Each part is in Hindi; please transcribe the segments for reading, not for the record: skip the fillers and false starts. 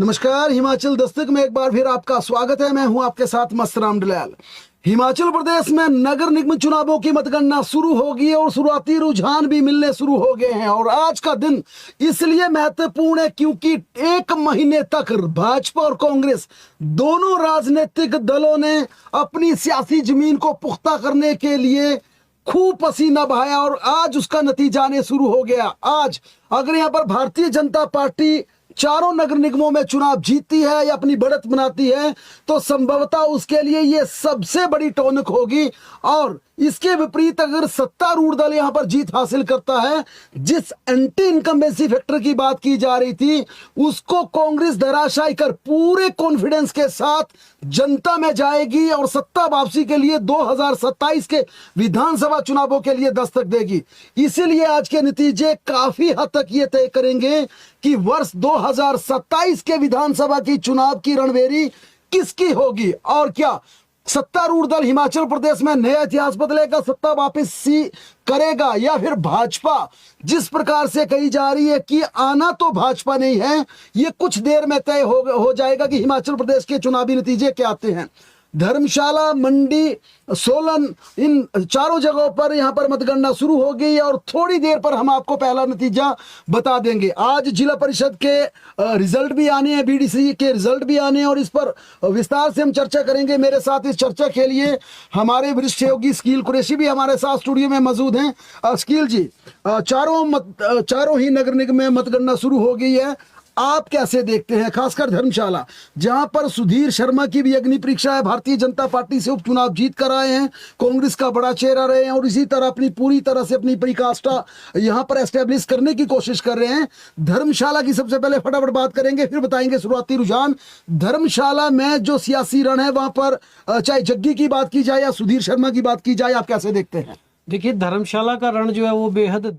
नमस्कार। हिमाचल दस्तक में एक बार फिर आपका स्वागत है। मैं हूं आपके साथ मस्तराम डलैल। हिमाचल प्रदेश में नगर निगम चुनावों की मतगणना शुरू होगी और शुरुआती रुझान भी मिलने शुरू हो गए हैं। और आज का दिन इसलिए महत्वपूर्ण है क्योंकि 1 महीने तक भाजपा और कांग्रेस दोनों राजनीतिक दलों ने अपनी सियासी जमीन को पुख्ता करने के लिए खूब पसीना बहाया और आज उसका नतीजा आने शुरू हो गया। आज अगर यहाँ पर भारतीय जनता पार्टी चारों नगर निगमों में चुनाव जीतती है या अपनी बढ़त बनाती है तो संभवतः उसके लिए यह सबसे बड़ी टोनक होगी। और इसके विपरीत अगर सत्तारूढ़ दल यहां पर जीत हासिल करता है, जिस एंटी इनकम्बेंसी फैक्टर की बात की जा रही थी उसको कांग्रेस धराशायी कर पूरे कॉन्फिडेंस के साथ जनता में जाएगी और सत्ता वापसी के लिए 2027 के विधानसभा चुनावों के लिए दस्तक देगी। इसीलिए आज के नतीजे काफी हद तक ये तय करेंगे कि वर्ष 2027 के विधानसभा की चुनाव की रणभेरी किसकी होगी और क्या सत्तारूढ़ दल हिमाचल प्रदेश में नया इतिहास बदलेगा, सत्ता वापसी करेगा, या फिर भाजपा जिस प्रकार से कही जा रही है कि आना तो भाजपा नहीं है, ये कुछ देर में तय हो जाएगा कि हिमाचल प्रदेश के चुनावी नतीजे क्या आते हैं। धर्मशाला, मंडी, सोलन, इन चारों जगहों पर यहां पर मतगणना शुरू हो गई और थोड़ी देर पर हम आपको पहला नतीजा बता देंगे। आज जिला परिषद के रिजल्ट भी आने हैं, बीडीसी के रिजल्ट भी आने हैं और इस पर विस्तार से हम चर्चा करेंगे। मेरे साथ इस चर्चा के लिए हमारे वरिष्ठ सहयोगी शकील कुरैशी भी हमारे साथ स्टूडियो में मौजूद हैं। शकील जी, चारों ही नगर निगम में मतगणना शुरू हो गई है, आप कैसे देखते हैं? खासकर धर्मशाला जहां पर सुधीर शर्मा की भी अग्नि परीक्षा है, भारतीय जनता पार्टी से उपचुनाव जीत कर आए हैं, कांग्रेस का बड़ा चेहरा रहे हैं और इसी तरह अपनी पूरी तरह से अपनी परिकाष्ठा यहां पर एस्टेब्लिश करने की कोशिश कर रहे हैं। धर्मशाला की सबसे पहले फटाफट बात करेंगे, फिर बताएंगे शुरुआती रुझान। धर्मशाला में जो सियासी रण है वहां पर चाहे जग्गी की बात की जाए या सुधीर शर्मा की बात की जाए, आप कैसे देखते हैं? देखिए, धर्मशाला का रण जो है वो बेहद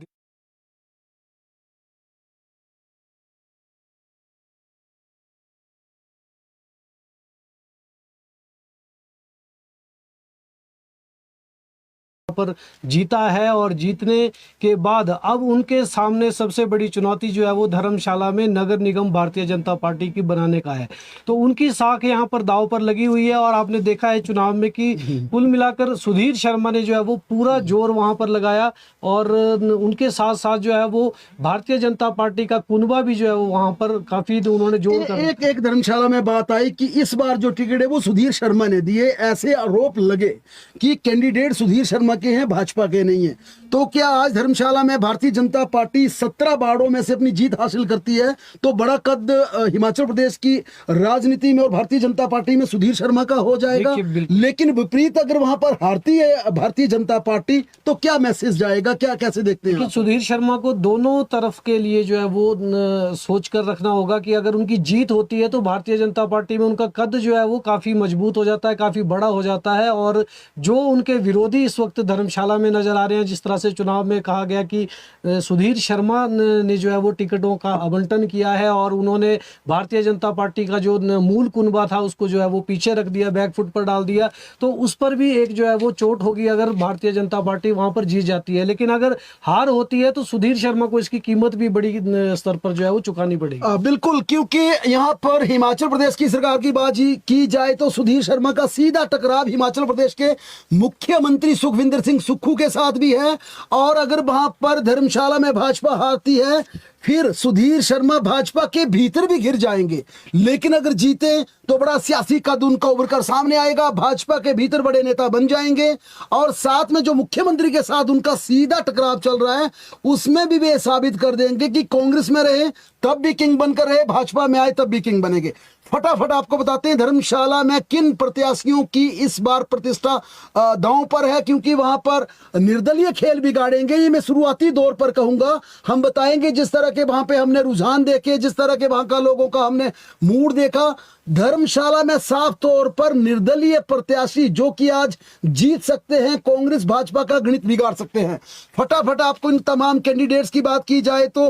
पर जीता है और जीतने के बाद अब उनके सामने सबसे बड़ी चुनौती जो है वो धर्मशाला में नगर निगम भारतीय जनता पार्टी की बनाने का है। तो उनकी साख यहाँ पर दांव पर लगी हुई है और आपने देखा है चुनाव में कि कुल मिलाकर सुधीर शर्मा ने जो है वो पूरा जोर वहां पर लगाया और उनके साथ साथ जो है वो भारतीय जनता पार्टी का कुनबा भी जो है वो वहां पर काफी उन्होंने जोर कर एक धर्मशाला में बात आई कि इस बार जो टिकट है वो सुधीर शर्मा ने दिए, ऐसे आरोप लगे कि कैंडिडेट सुधीर शर्मा के हैं, भाजपा के नहीं है। तो क्या आज धर्मशाला में भारतीय जनता पार्टी 17 वार्डों में से अपनी जीत हासिल करती है तो बड़ा कद हिमाचल प्रदेश की राजनीति में और भारतीय जनता पार्टी में सुधीर शर्मा का हो जाएगा। लेकिन विपरीत अगर वहां पर हारती है भारतीय जनता पार्टी तो क्या मैसेज जाएगा, क्या कैसे देखते हैं? सुधीर शर्मा को दोनों तरफ के लिए जो है वो सोच कर रखना होगा कि अगर उनकी जीत होती है तो भारतीय जनता पार्टी में उनका कद जो है वो काफी मजबूत हो जाता है, काफी बड़ा हो जाता है। और जो उनके विरोधी इस वक्त धर्मशाला में नजर आ रहे हैं, जिस तरह से चुनाव में कहा गया कि सुधीर शर्मा ने जो है वो टिकटों का आवंटन किया है और उन्होंने भारतीय जनता पार्टी का जो मूल कुनबा था उसको जो है वो पीछे रख दिया, बैकफुट पर डाल दिया, तो उस पर भी एक जो है वो चोट होगी अगर भारतीय जनता पार्टी वहां पर जीत जाती है। लेकिन अगर हार होती है तो सुधीर शर्मा को इसकी कीमत भी बड़ी स्तर पर जो है वो चुकानी पड़ेगी। बिल्कुल, क्योंकि यहाँ पर हिमाचल प्रदेश की सरकार की बात की जाए तो सुधीर शर्मा का सीधा टकराव हिमाचल प्रदेश के मुख्यमंत्री सुखविंदर सिंह सुक्खू के साथ भी है और अगर वहां पर धर्मशाला में भाजपा हारती है फिर सुधीर शर्मा भाजपा के भीतर भी घिर जाएंगे। लेकिन अगर जीते तो बड़ा सियासी कद उनका उभर कर सामने आएगा, भाजपा के भीतर बड़े नेता बन जाएंगे और साथ में जो मुख्यमंत्री के साथ उनका सीधा टकराव चल रहा है उसमें भी वे साबित कर देंगे कि कांग्रेस में रहे तब भी किंग बनकर रहे, भाजपा में आए तब भी किंग बनेंगे। फटाफट आपको बताते हैं धर्मशाला में किन प्रत्याशियों की इस बार प्रतिष्ठा दांव पर है, क्योंकि वहां पर निर्दलीय खेल बिगाड़ेंगे। ये मैं शुरुआती दौर पर कहूंगा, हम बताएंगे जिस तरह के वहां पे हमने रुझान देखे, जिस तरह के वहां का लोगों का हमने मूड देखा, धर्मशाला में साफ तौर पर निर्दलीय प्रत्याशी जो कि आज जीत सकते हैं, कांग्रेस भाजपा का गणित बिगाड़ सकते हैं। फटाफट आपको इन तमाम कैंडिडेट्स की बात की जाए तो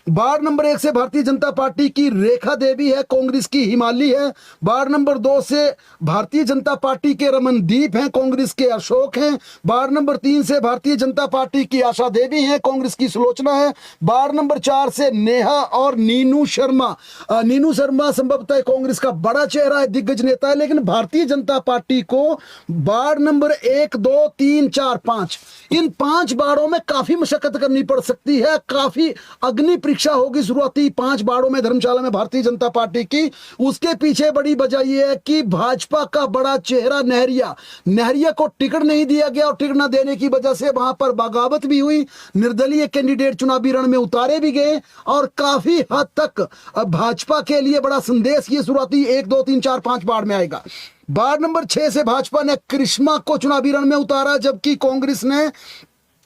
वार्ड नंबर 1 से भारतीय जनता पार्टी की रेखा देवी है, कांग्रेस की हिमाली है। वार्ड नंबर 2 से भारतीय जनता पार्टी के रमनदीप हैं, कांग्रेस के अशोक हैं। वार्ड नंबर 3 से भारतीय जनता पार्टी की आशा देवी हैं, कांग्रेस की सुलोचना है। वार्ड नंबर 4 से नेहा और नीनू शर्मा। नीनू शर्मा संभवतः कांग्रेस का बड़ा चेहरा है, दिग्गज नेता है, लेकिन भारतीय जनता पार्टी को वार्ड नंबर 1, 2, 3, 4, 5 इन 5 वार्डों में काफी मशक्कत करनी पड़ सकती है। काफी अग्नि परीक्षा होगी शुरुआती 5 वार्डों में धर्मशाला में भारतीय जनता पार्टी की। उसके पीछे बड़ी वजह यह है कि भाजपा का बड़ा चेहरा नहरिया को टिकट नहीं दिया गया और टिकट न देने की वजह से वहां पर बगावत भी हुई, निर्दलीय कैंडिडेट चुनावी रण में उतारे भी गए और काफी हद तक भाजपा के लिए बड़ा संदेश ये शुरुआती 1, 2, 3, 4, 5 वार्ड में आएगा। वार्ड नंबर 6 से भाजपा ने करिश्मा को चुनावी रण में उतारा, जबकि कांग्रेस ने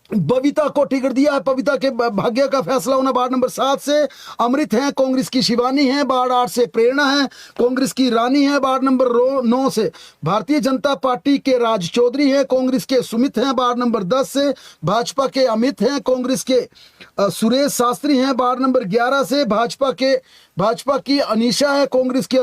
बबीता को टिकट दिया है। बबीता के भाग्य का फैसला होना। वार्ड नंबर 7 से अमृत हैं, कांग्रेस की शिवानी है। वार्ड 8 से प्रेरणा है, कांग्रेस की रानी है। वार्ड नंबर 9 से भारतीय जनता पार्टी के राज चौधरी हैं, कांग्रेस के सुमित हैं। वार्ड नंबर 10 से भाजपा के अमित हैं, कांग्रेस के सुरेश शास्त्री हैं। वार्ड नंबर 11 से भाजपा की अनीशा है, कांग्रेस के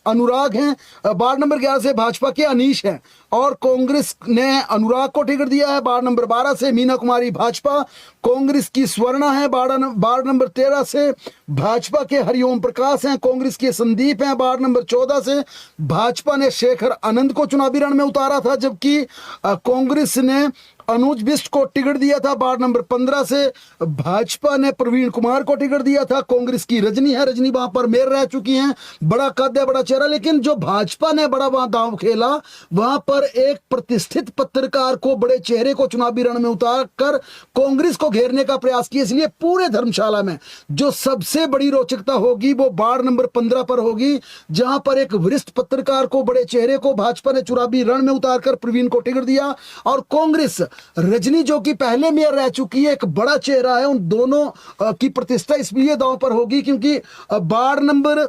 अनुराग हैं। वार्ड नंबर 11 से भाजपा के अनीश हैं और कांग्रेस ने अनुराग को टिकट दिया है। वार्ड नंबर 12 से मीना कुमारी भाजपा, कांग्रेस की स्वर्णा है। वार्ड नंबर 13 से भाजपा के हरिओम प्रकाश हैं, कांग्रेस के संदीप हैं। वार्ड नंबर 14 से भाजपा ने शेखर आनंद को चुनावी रण में उतारा था, जबकि कांग्रेस ने अनुज बिष्ट को टिकट दिया था। वार्ड नंबर 15 से भाजपा ने प्रवीण कुमार को टिकट दिया था, कांग्रेस की रजनी है। रजनी वहां पर मेयर रह चुकी हैं, बड़ा कद है, बड़ा चेहरा, लेकिन जो भाजपा ने बड़ा वहां दांव खेला, वहां पर एक प्रतिष्ठित पत्रकार को, बड़े चेहरे को चुनावी रण में उतार कर कांग्रेस को घेरने का प्रयास किया। इसलिए पूरे धर्मशाला में जो सबसे बड़ी रोचकता होगी वो वार्ड नंबर 15 पर होगी, जहां पर एक वरिष्ठ पत्रकार को, बड़े चेहरे को भाजपा ने चुनावी रण में उतारकर प्रवीण को टिकट दिया और कांग्रेस रजनी जो कि पहले मेयर रह चुकी है, एक बड़ा चेहरा है, उन दोनों की प्रतिष्ठा इसलिए दांव पर होगी क्योंकि वार्ड नंबर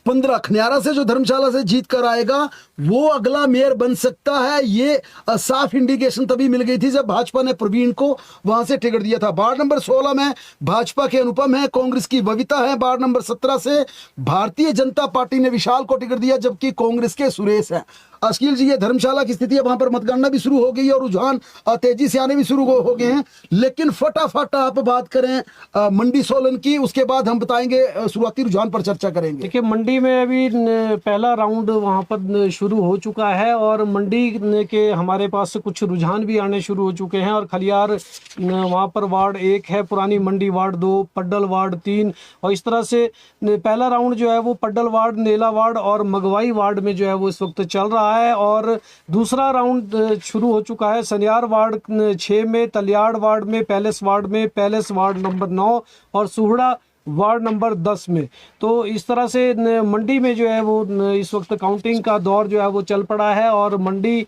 15 खनियारा से जो धर्मशाला से जीत कर आएगा वो अगला मेयर बन सकता है। ये साफ इंडिकेशन तभी मिल गई थी जब भाजपा ने प्रवीण को वहां से टिकट दिया था। वार्ड नंबर 16 में भाजपा के अनुपम है, कांग्रेस की बबीता है। वार्ड नंबर 17 से भारतीय जनता पार्टी ने विशाल को टिकट दिया, जबकि कांग्रेस के सुरेश है। अश्कील जी, ये धर्मशाला की स्थिति है, वहां पर मतगणना भी शुरू हो गई और रुझान तेजी से आने भी शुरू हो गए हैं। लेकिन फटाफट आप बात करें मंडी सोलन की, उसके बाद हम बताएंगे, शुरुआती रुझान पर चर्चा करेंगे। देखिए, मंडी में अभी पहला राउंड वहां पर शुरू हो चुका है और मंडी के हमारे पास से कुछ रुझान भी आने शुरू हो चुके हैं। और खलियार वहां पर वार्ड 1 है, पुरानी मंडी वार्ड 2, पड्डल वार्ड 3 और इस तरह से पहला राउंड जो है वो पड्डल वार्ड, नेला वार्ड और मगवाई वार्ड में जो है वो इस वक्त चल रहा है। और दूसरा राउंड शुरू हो चुका है सनियार वार्ड 6 में, तलियाड़ वार्ड में, पैलेस वार्ड में, पैलेस वार्ड नंबर 9 और सुहड़ा वार्ड नंबर 10 में। तो इस तरह से मंडी में जो है वो इस वक्त काउंटिंग का दौर जो है वो चल पड़ा है और मंडी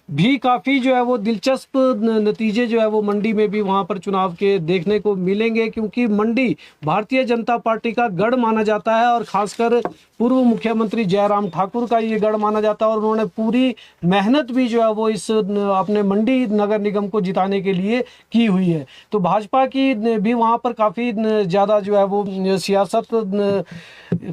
भी काफ़ी जो है वो दिलचस्प नतीजे जो है वो मंडी में भी वहाँ पर चुनाव के देखने को मिलेंगे, क्योंकि मंडी भारतीय जनता पार्टी का गढ़ माना जाता है और ख़ासकर पूर्व मुख्यमंत्री जयराम ठाकुर का ये गढ़ माना जाता है और उन्होंने पूरी मेहनत भी जो है वो इस अपने मंडी नगर निगम को जिताने के लिए की हुई है। तो भाजपा की भी वहाँ पर काफ़ी ज़्यादा जो है वो सियासत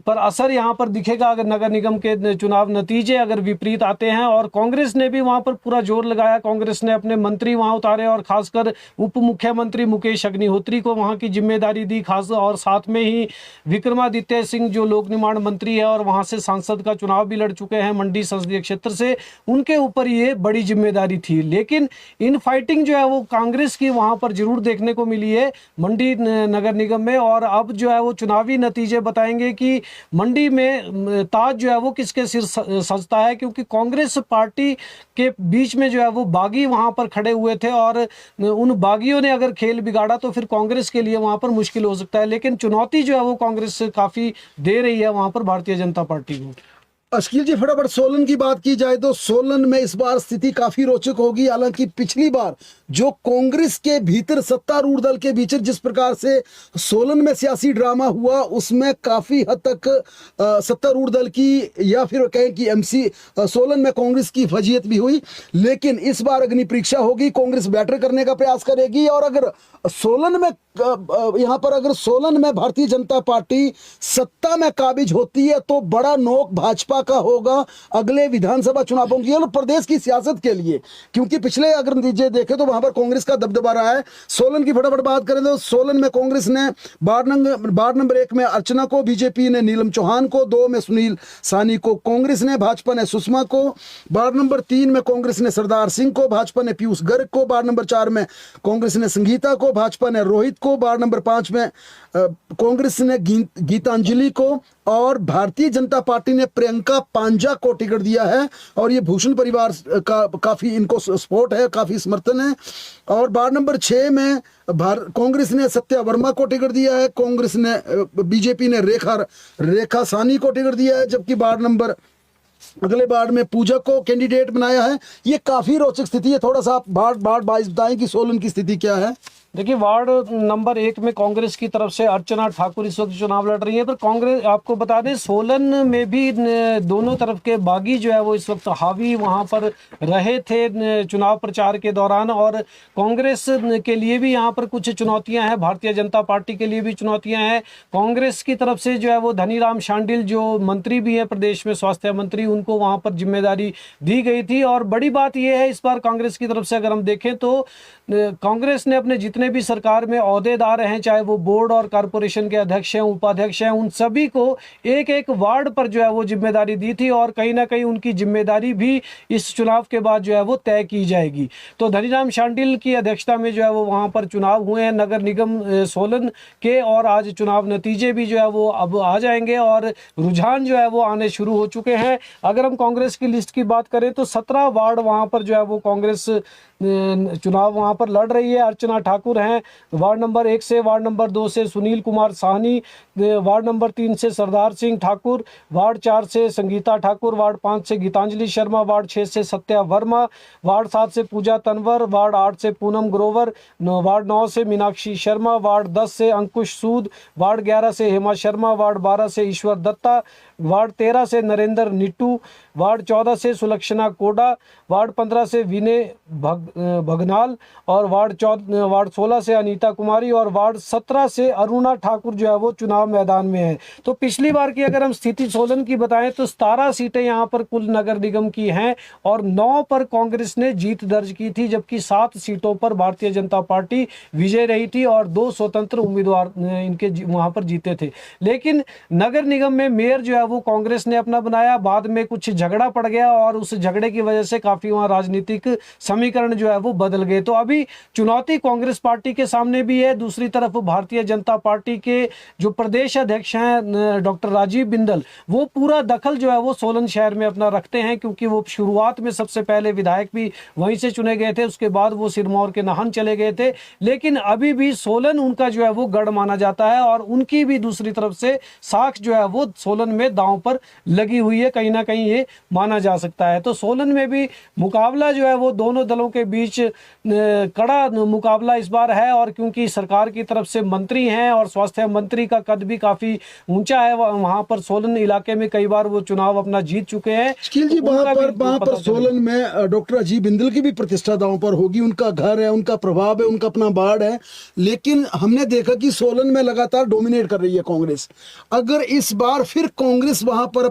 पर असर यहाँ पर दिखेगा अगर नगर निगम के चुनाव नतीजे अगर विपरीत आते हैं। और कांग्रेस ने भी वहाँ पर पूरा जोर लगाया, कांग्रेस ने अपने मंत्री वहाँ उतारे और खासकर उप मुख्यमंत्री मुकेश अग्निहोत्री को वहाँ की जिम्मेदारी दी खास, और साथ में ही विक्रमादित्य सिंह जो लोक निर्माण मंत्री है और वहाँ से सांसद का चुनाव भी लड़ चुके हैं मंडी संसदीय क्षेत्र से, उनके ऊपर ये बड़ी जिम्मेदारी थी। लेकिन इन फाइटिंग जो है वो कांग्रेस की वहाँ पर जरूर देखने को मिली है मंडी नगर निगम में। और अब जो है वो चुनावी नतीजे बताएंगे कि मंडी में ताज जो है वो किसके सिर सजता है, क्योंकि कांग्रेस पार्टी के बीच में जो है वो बागी वहां पर खड़े हुए थे और उन बागियों ने अगर खेल बिगाड़ा तो फिर कांग्रेस के लिए वहां पर मुश्किल हो सकता है। लेकिन चुनौती जो है वो कांग्रेस काफी दे रही है वहां पर भारतीय जनता पार्टी को। अश्कील जी, फटाफट सोलन की बात की जाए तो सोलन में इस बार स्थिति काफी रोचक होगी। हालांकि पिछली बार जो कांग्रेस के भीतर सत्तारूढ़ दल के भीतर जिस प्रकार से सोलन में सियासी ड्रामा हुआ, उसमें काफी हद तक सत्तारूढ़ दल की या फिर कहें कि एमसी सोलन में कांग्रेस की फजीयत भी हुई। लेकिन इस बार अग्नि परीक्षा होगी, कांग्रेस बैटर करने का प्रयास करेगी। और अगर सोलन में यहाँ पर अगर सोलन में भारतीय जनता पार्टी सत्ता में काबिज होती है तो बड़ा नोक भाजपा का होगा अगले विधानसभा चुनावों की और प्रदेश की सियासत के लिए। क्योंकि पिछले अगर नतीजे देखें तो वहां पर कांग्रेस का दबदबा रहा है। सोलन की फटाफट बात करें तो सोलन में कांग्रेस ने वार्ड नंबर 1 में अर्चना को, बीजेपी ने नीलम चौहान को, 2 में सुनील सानी को कांग्रेस ने, भाजपा ने सुषमा को, वार्ड नंबर 3 में कांग्रेस ने सरदार सिंह को, भाजपा ने पीयूष गर्ग को, वार्ड नंबर 4 में कांग्रेस ने संगीता को, भाजपा ने रोहित को, वार्ड नंबर 5 में कांग्रेस ने गीतांजलि को और भारतीय जनता पार्टी ने प्रियंका पांजा को टिकट दिया है। और ये भूषण परिवार का काफी इनको सपोर्ट है, काफी समर्थन है। और वार्ड नंबर 6 में कांग्रेस ने सत्या वर्मा को टिकट दिया है, कांग्रेस ने बीजेपी ने रेखा सानी को टिकट दिया है, जबकि अगले वार्ड में पूजा को कैंडिडेट बनाया है। ये काफी रोचक स्थिति है। थोड़ा सा आप वार्ड वाइज बताएं कि सोलन की स्थिति क्या है। देखिए, वार्ड नंबर 1 में कांग्रेस की तरफ से अर्चना ठाकुर इस वक्त चुनाव लड़ रही है। पर कांग्रेस, आपको बता दें, सोलन में भी दोनों तरफ के बागी जो है वो इस वक्त हावी वहां पर रहे थे चुनाव प्रचार के दौरान। और कांग्रेस के लिए भी यहाँ पर कुछ चुनौतियां हैं, भारतीय जनता पार्टी के लिए भी चुनौतियां हैं। कांग्रेस की तरफ से जो है वो धनीराम शांडिल जो मंत्री भी है प्रदेश में, स्वास्थ्य मंत्री, उनको वहां पर जिम्मेदारी दी गई थी। और बड़ी बात यह है, इस बार कांग्रेस की तरफ से अगर हम देखें तो कांग्रेस ने अपने जितने भी सरकार में ओहदेदार हैं, चाहे वो बोर्ड और कारपोरेशन के अध्यक्ष हैं, उपाध्यक्ष हैं, उन सभी को एक एक वार्ड पर जो है वो जिम्मेदारी दी थी। और कहीं ना कहीं उनकी जिम्मेदारी भी इस चुनाव के बाद जो है वो तय की जाएगी। तो धनीराम शांडिल की अध्यक्षता में जो है वो वहां पर चुनाव हुए हैं नगर निगम सोलन के। और आज चुनाव नतीजे भी जो है वो अब आ जाएंगे और रुझान जो है वो आने शुरू हो चुके हैं। अगर हम कांग्रेस की लिस्ट की बात करें तो 17 वार्ड वहां पर जो है वो कांग्रेस चुनाव वहां पर लड़ रही है। अर्चना ठाकुर हैं वार्ड नंबर 1 से, वार्ड नंबर 2 से सुनील कुमार साहनी, वार्ड नंबर 3 से सरदार सिंह ठाकुर, वार्ड 4 से संगीता ठाकुर, वार्ड 5 से गीतांजलि शर्मा, वार्ड 6 से सत्या वर्मा, वार्ड 7 से पूजा तनवर, वार्ड 8 से पूनम ग्रोवर, वार्ड 9 से मीनाक्षी शर्मा, वार्ड 10 से अंकुश सूद, वार्ड 11 से हेमा शर्मा, वार्ड 12 से ईश्वर दत्ता, वार्ड 13 से नरेंद्र निट्टू, वार्ड 14 से सुलक्षणा कोडा, वार्ड 15 से विनय भगनाल और वार्ड 16 से अनीता कुमारी और वार्ड 17 से अरुणा ठाकुर जो है वो चुनाव मैदान में है। तो पिछली बार की अगर हम स्थिति सोलन की बताएं तो 17 सीटें यहां पर कुल नगर निगम की हैं और 9 पर कांग्रेस ने जीत दर्ज की थी, जबकि 7 सीटों पर भारतीय जनता पार्टी विजय रही थी और 2 स्वतंत्र उम्मीदवार इनके वहां पर जीते थे। लेकिन नगर निगम में मेयर जो है वो कांग्रेस ने अपना बनाया, बाद में कुछ झगड़ा पड़ गया और उस झगड़े की वजह से काफी वहां राजनीतिक समीकरण जो है वो बदल गए। तो अभी चुनौती कांग्रेस पार्टी के सामने भी है। दूसरी तरफ भारतीय जनता पार्टी के जो प्रदेश अध्यक्ष हैं डॉक्टर राजीव बिंदल, वो पूरा दखल जो है वो सोलन शहर में अपना रखते हैं, क्योंकि वो शुरुआत में सबसे पहले विधायक भी वहीं से चुने गए थे, उसके बाद वो सिरमौर के नाहन चले गए थे। लेकिन अभी भी सोलन उनका जो है वो गढ़ माना जाता है और उनकी भी दूसरी तरफ से साख जो है वो सोलन में दांव पर लगी हुई है, कहीं ना कहीं ये माना जा सकता है। तो सोलन में भी मुकाबला जो है वो दोनों दलों के बीच कड़ा मुकाबला इस बार है। और क्योंकि सरकार की तरफ से मंत्री हैं और स्वास्थ्य मंत्री का कद भी काफी ऊंचा है, वहां पर सोलन इलाके में कई बार वो चुनाव अपना जीत चुके हैं। जी, वहां पर सोलन में डॉक्टर राजीव बिंदल की भी प्रतिष्ठा दांव पर होगी। उनका घर है, उनका प्रभाव है, उनका अपना बाढ़ है। लेकिन हमने देखा कि सोलन में लगातार डोमिनेट कर रही है कांग्रेस। अगर इस बार फिर कांग्रेस वहां पर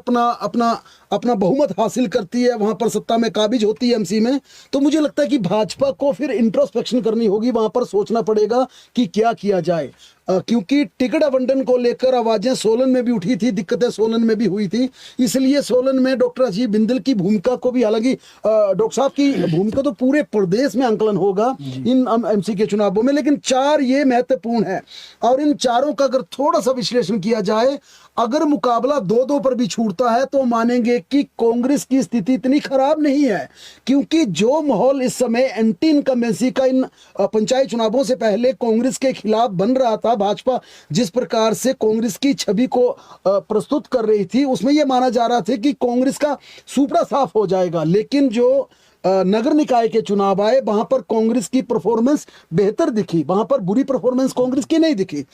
अपना बहुमत हासिल करती है, वहां पर सत्ता में काबिज होती है एमसी में, तो मुझे लगता है कि भाजपा को फिर इंट्रोस्पेक्शन करनी होगी, वहां पर सोचना पड़ेगा कि क्या किया जाए। क्योंकि टिकट आवंटन को लेकर आवाजें सोलन में भी उठी थी, दिक्कतें सोलन में भी हुई थी। इसलिए सोलन में डॉक्टर अजीब बिंदल की भूमिका को भी, हालांकि डॉक्टर साहब की भूमिका तो पूरे प्रदेश में आंकलन होगा इन एमसी के चुनावों में, लेकिन 4 ये महत्वपूर्ण है। और इन चारों का अगर थोड़ा सा विश्लेषण किया जाए, अगर मुकाबला 2-2 पर भी छूटता है तो मानेंगे कि कांग्रेस की स्थिति इतनी खराब नहीं है। क्योंकि जो माहौल इस समय एंटी इनकम्बेंसी का इन पंचायत चुनावों से पहले कांग्रेस के खिलाफ बन रहा था, था। भाजपा जिस प्रकार से कांग्रेस की छवि को प्रस्तुत कर रही थी, उसमें यह माना जा रहा था कि कांग्रेस का सुपड़ा साफ हो जाएगा। लेकिन जो नगर निकाय के चुनाव आए, वहां पर कांग्रेस की परफॉर्मेंस बेहतर दिखी, वहां पर बुरी परफॉर्मेंस कांग्रेस की नहीं दिखी।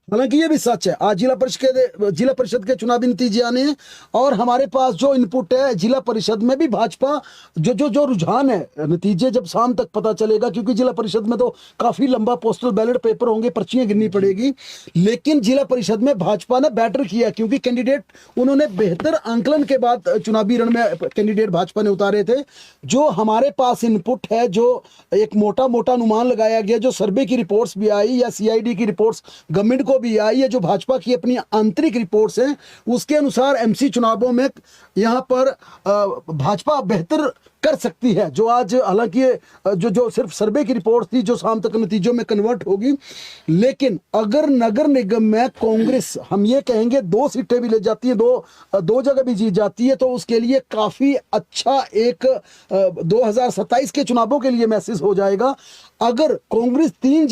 हालांकि ये भी सच है, आज जिला परिषद के चुनावी नतीजे आने हैं और हमारे पास जो इनपुट है जिला परिषद में भी भाजपा जो रुझान है, नतीजे जब शाम तक पता चलेगा, क्योंकि जिला परिषद में तो काफी लंबा पोस्टल बैलेट पेपर होंगे, पर्चियां गिननी पड़ेगी। लेकिन जिला परिषद में भाजपा ने बेटर किया, क्योंकि कैंडिडेट उन्होंने बेहतर आंकलन के बाद चुनावी रण में कैंडिडेट भाजपा ने उतारे थे। जो हमारे पास इनपुट है, जो एक मोटा अनुमान लगाया गया, जो सर्वे की रिपोर्ट्स भी आई या CID की रिपोर्ट्स गवर्नमेंट को भी आई है, जो भाजपा की अपनी आंतरिक रिपोर्ट्स हैं, उसके अनुसार MC चुनावों में यहां पर भाजपा बेहतर कर सकती है। जो आज हालांकि जो सिर्फ सर्वे की रिपोर्ट थी, जो शाम तक नतीजों में कन्वर्ट होगी। लेकिन अगर नगर निगम में कांग्रेस, हम ये कहेंगे, 2 सीटें भी ले जाती है, दो जगह भी जीत जाती है, तो उसके लिए काफी अच्छा एक 2027 के चुनावों के लिए मैसेज हो जाएगा। अगर कांग्रेस 3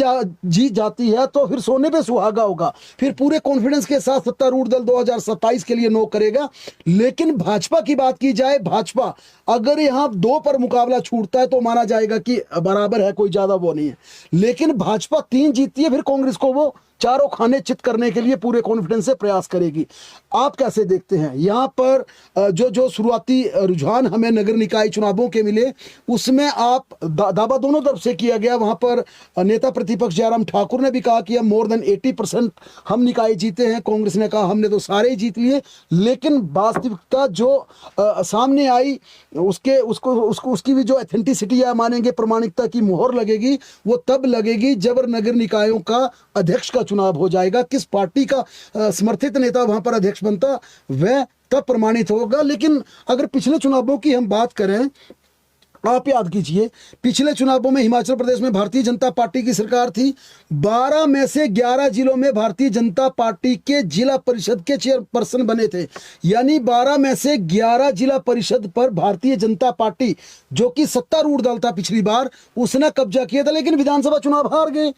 जीत जाती है तो फिर सोने पे सुहागा होगा, फिर पूरे कॉन्फिडेंस के साथ सत्तारूढ़ दल 2027 के लिए नो करेगा। लेकिन भाजपा की बात की जाए, भाजपा अगर यहां 2 पर मुकाबला छूटता है तो माना जाएगा कि बराबर है, कोई ज्यादा वो नहीं है। लेकिन भाजपा 3 जीतती है, फिर कांग्रेस को वो चारों खाने चित करने के लिए पूरे कॉन्फिडेंस से प्रयास करेगी। आप कैसे देखते हैं यहां पर जो शुरुआती रुझान हमें नगर निकाय चुनावों के मिले, उसमें आप दावा दोनों तरफ से किया गया। वहां पर नेता प्रतिपक्ष जयराम ठाकुर ने भी कहा कि हम मोर देन 80% हम निकाय जीते हैं, कांग्रेस ने कहा हमने तो सारे ही जीत लिए। लेकिन वास्तविकता जो सामने आई, उसकी भी जो एथेंटिसिटी है, मानेंगे प्रमाणिकता की मोहर लगेगी, वो तब लगेगी जब नगर निकायों का अध्यक्ष का चुनाव हो जाएगा। किस पार्टी का समर्थित नेता वहां पर अध्यक्ष बनता, वह तब प्रमाणित होगा। लेकिन अगर पिछले चुनावों की हम बात करें, आप याद कीजिए, पिछले चुनावों में हिमाचल प्रदेश में भारतीय जनता पार्टी की सरकार थी। 12 में से 11 जिलों में भारतीय जनता पार्टी के जिला परिषद के चेयरपर्सन बने थे। यानी 12 में से 11 जिला परिषद पर भारतीय जनता पार्टी, जो कि सत्तारूढ़ दल था पिछली बार, उसने कब्जा किया था। लेकिन विधानसभा चुनाव हार गए।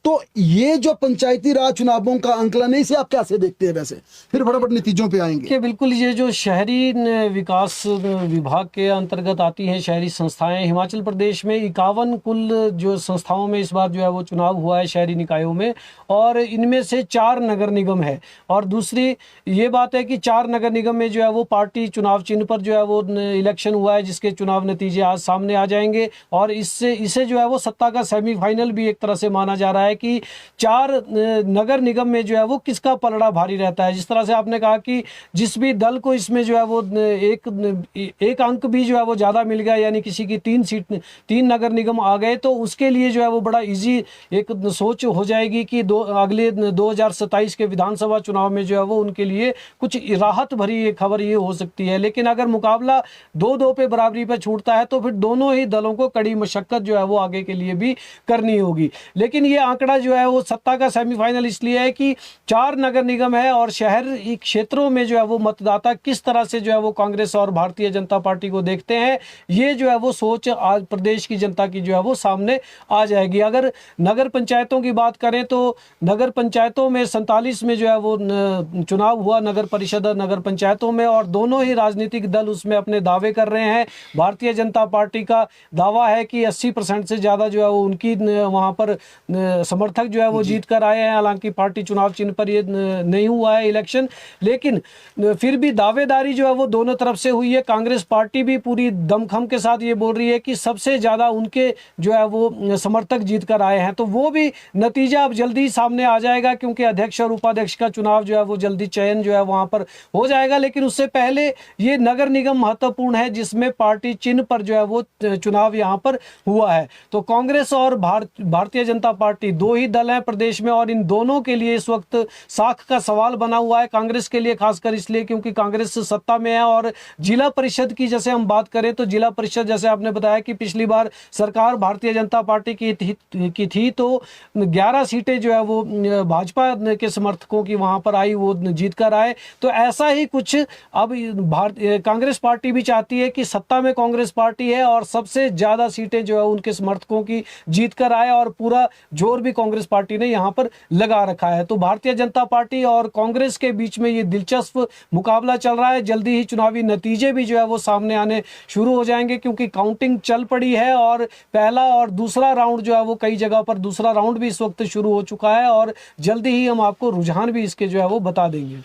तो ये जो पंचायती राज चुनावों का आंकलन है, इसे आप कैसे देखते हैं? वैसे फिर फटाफट नतीजों पे आएंगे कि बिल्कुल ये जो शहरी विकास विभाग के अंतर्गत आती हैं शहरी संस्थाएं, हिमाचल प्रदेश में 51 कुल जो संस्थाओं में इस बार जो है वो चुनाव हुआ है शहरी निकायों में, और इनमें से 4 नगर निगम है। और दूसरी ये बात है कि 4 नगर निगम में जो है वो पार्टी चुनाव चिन्ह पर जो है वो इलेक्शन हुआ है, जिसके चुनाव नतीजे आज सामने आ जाएंगे। और इसे जो है वो सत्ता का सेमीफाइनल भी एक तरह से माना जा रहा है कि 4 नगर निगम में जो है वो किसका पलड़ा भारी रहता है। जिस तरह से आपने कहा कि जिस भी दल को इसमें जो है वो एक अंक भी जो है वो ज़्यादा मिल गया, यानी किसी की 3 नगर निगम आ गए, तो उसके लिए जो है वो बड़ा इजी एक सोच हो जाएगी कि अगले 2027 के विधानसभा चुनाव में जो है वो उनके लिए कुछ राहत भरी एक खबर ये हो सकती है। लेकिन अगर मुकाबला 2-2 पे बराबरी पे छूटता है तो फिर दोनों ही दलों को कड़ी मशक्कत जो है वो आगे के लिए भी करनी होगी। लेकिन ये आंकड़ा जो है वो सत्ता का सेमीफाइनल इसलिए है कि 4 नगर निगम है और शहरी क्षेत्रों में जो है वो मतदाता किस तरह से जो है वो कांग्रेस और भारतीय जनता पार्टी को देखते हैं, ये जो है वो सोच आज प्रदेश की जनता की जो है वो सामने आ जाएगी। अगर नगर पंचायतों की बात करें तो नगर पंचायतों में 47 में जो है वो चुनाव हुआ, नगर परिषद और नगर पंचायतों में, और दोनों ही राजनीतिक दल उसमें अपने दावे कर रहे हैं। भारतीय जनता पार्टी का दावा है कि 80% से ज़्यादा जो है वो उनकी वहाँ पर समर्थक जो है वो जीत कर आए हैं। हालांकि पार्टी चुनाव चिन्ह पर ये नहीं हुआ है इलेक्शन, लेकिन फिर भी दावेदारी जो है वो दोनों तरफ से हुई है। कांग्रेस पार्टी भी पूरी दमखम के साथ ये बोल रही है कि सबसे ज़्यादा उनके जो है वो समर्थक जीत कर आए हैं। तो वो भी नतीजा अब जल्दी सामने आ जाएगा, क्योंकि अध्यक्ष और उपाध्यक्ष का चुनाव जो है वो जल्दी चयन जो है वहाँ पर हो जाएगा। लेकिन उससे पहले ये नगर निगम महत्वपूर्ण है, जिसमें पार्टी चिन्ह पर जो है वो चुनाव यहाँ पर हुआ है। तो कांग्रेस और भारतीय जनता पार्टी, 2 ही दल हैं प्रदेश में, और इन दोनों के लिए इस वक्त साख का सवाल बना हुआ है। कांग्रेस के लिए खासकर इसलिए क्योंकि कांग्रेस सत्ता में है, और जिला परिषद की जैसे हम बात करें तो जिला परिषद जैसे आपने बताया कि पिछली बार सरकार भारतीय जनता पार्टी की थी तो 11 सीटें जो है वो भाजपा के समर्थकों की वहां पर आई, वो जीत कर आए। तो ऐसा ही कुछ अब कांग्रेस पार्टी भी चाहती है कि सत्ता में कांग्रेस पार्टी है और सबसे ज्यादा सीटें जो है उनके समर्थकों की जीत कर आए, और पूरा जोर भी कांग्रेस पार्टी ने यहाँ पर लगा रखा है। तो भारतीय जनता पार्टी और कांग्रेस के बीच में ये दिलचस्प मुकाबला चल रहा है। जल्दी ही चुनावी नतीजे भी जो है वो सामने आने शुरू हो जाएंगे, क्योंकि काउंटिंग चल पड़ी है और पहला और दूसरा राउंड जो है वो कई जगह पर दूसरा राउंड भी इस वक्त शुरू हो चुका है और जल्दी ही हम आपको रुझान भी इसके जो है वो बता देंगे।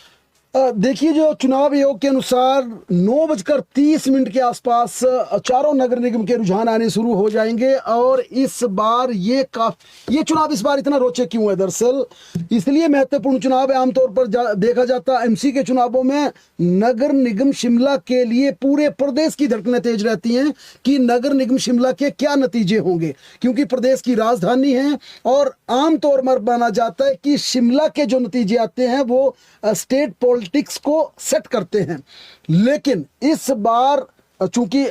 देखिए, जो चुनाव आयोग के अनुसार 9:30 के आसपास चारों नगर निगम के रुझान आने शुरू हो जाएंगे। और इस बार ये चुनाव इस बार इतना रोचक क्यों है? दरअसल इसलिए महत्वपूर्ण चुनाव है। आमतौर पर देखा जाता है एमसी के चुनावों में नगर निगम शिमला के लिए पूरे प्रदेश की धड़कनें तेज रहती हैं कि नगर निगम शिमला के क्या नतीजे होंगे, क्योंकि प्रदेश की राजधानी है और आमतौर पर माना जाता है कि शिमला के जो नतीजे आते हैं वो स्टेट पॉलिटिक्स को सेट करते हैं। लेकिन इस बार चूंकि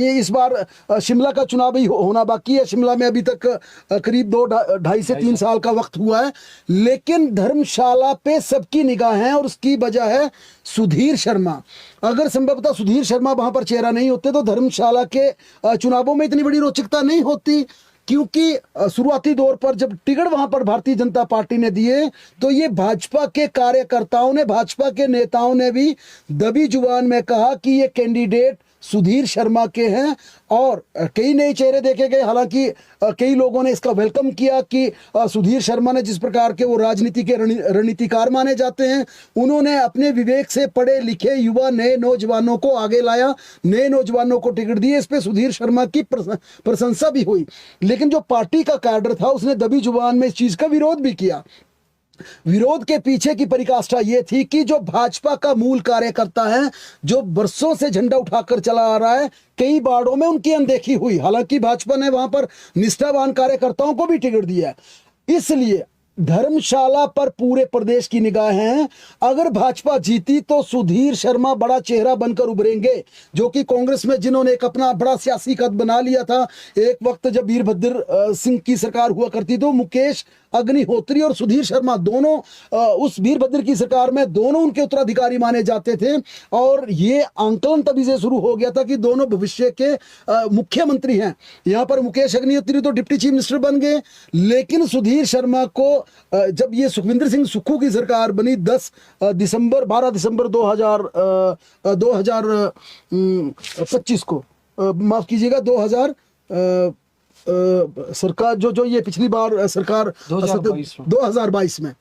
इस बार शिमला का चुनाव ही होना बाकी है। शिमला में अभी तक करीब 2 से 3 साल का वक्त हुआ है, लेकिन धर्मशाला पे सबकी निगाह है और उसकी वजह है सुधीर शर्मा। अगर संभवतः सुधीर शर्मा वहां पर चेहरा नहीं होते तो धर्मशाला के चुनावों में इतनी बड़ी रोचकता नहीं होती, क्योंकि शुरुआती दौर पर जब टिकट वहां पर भारतीय जनता पार्टी ने दिए तो ये भाजपा के कार्यकर्ताओं ने, भाजपा के नेताओं ने भी दबी जुबान में कहा कि ये कैंडिडेट सुधीर शर्मा के हैं और कई नए चेहरे देखे गए। हालांकि कई लोगों ने इसका वेलकम किया कि सुधीर शर्मा ने, जिस प्रकार के वो राजनीति के रणनीतिकार माने जाते हैं, उन्होंने अपने विवेक से पढ़े लिखे युवा नए नौजवानों को आगे लाया, नए नौजवानों को टिकट दिए। इस पे सुधीर शर्मा की प्रशंसा भी हुई। लेकिन जो पार्टी का कैडर था उसने दबी जुबान में इस चीज का विरोध भी किया। विरोध के पीछे की परिकाष्ठा यह थी कि जो भाजपा का मूल कार्यकर्ता है, जो बरसों से झंडा उठाकर चला आ रहा है, कई बाड़ों में उनकी अनदेखी हुई। हालांकि भाजपा ने वहां पर निष्ठावान कार्यकर्ताओं को भी टिकट दिया है। इसलिए धर्मशाला पर पूरे प्रदेश की निगाह है। अगर भाजपा जीती तो सुधीर शर्मा बड़ा चेहरा बनकर उभरेंगे, जो कि कांग्रेस में जिन्होंने एक अपना बड़ा सियासी कद बना लिया था। एक वक्त जब वीरभद्र सिंह की सरकार हुआ करती तो मुकेश अग्निहोत्री और सुधीर शर्मा दोनों उस वीरभद्र की सरकार में दोनों उनके उत्तराधिकारी माने जाते थे। और ये आंकलन तभी से शुरू हो गया था कि दोनों भविष्य के मुख्यमंत्री हैं। यहाँ पर मुकेश अग्निहोत्री तो डिप्टी चीफ मिनिस्टर बन गए, लेकिन सुधीर शर्मा को जब ये सुखविंदर सिंह सुक्खू की सरकार बनी 12 दिसंबर 2025 को, माफ कीजिएगा 2000 सरकार जो ये पिछली बार सरकार 2022 में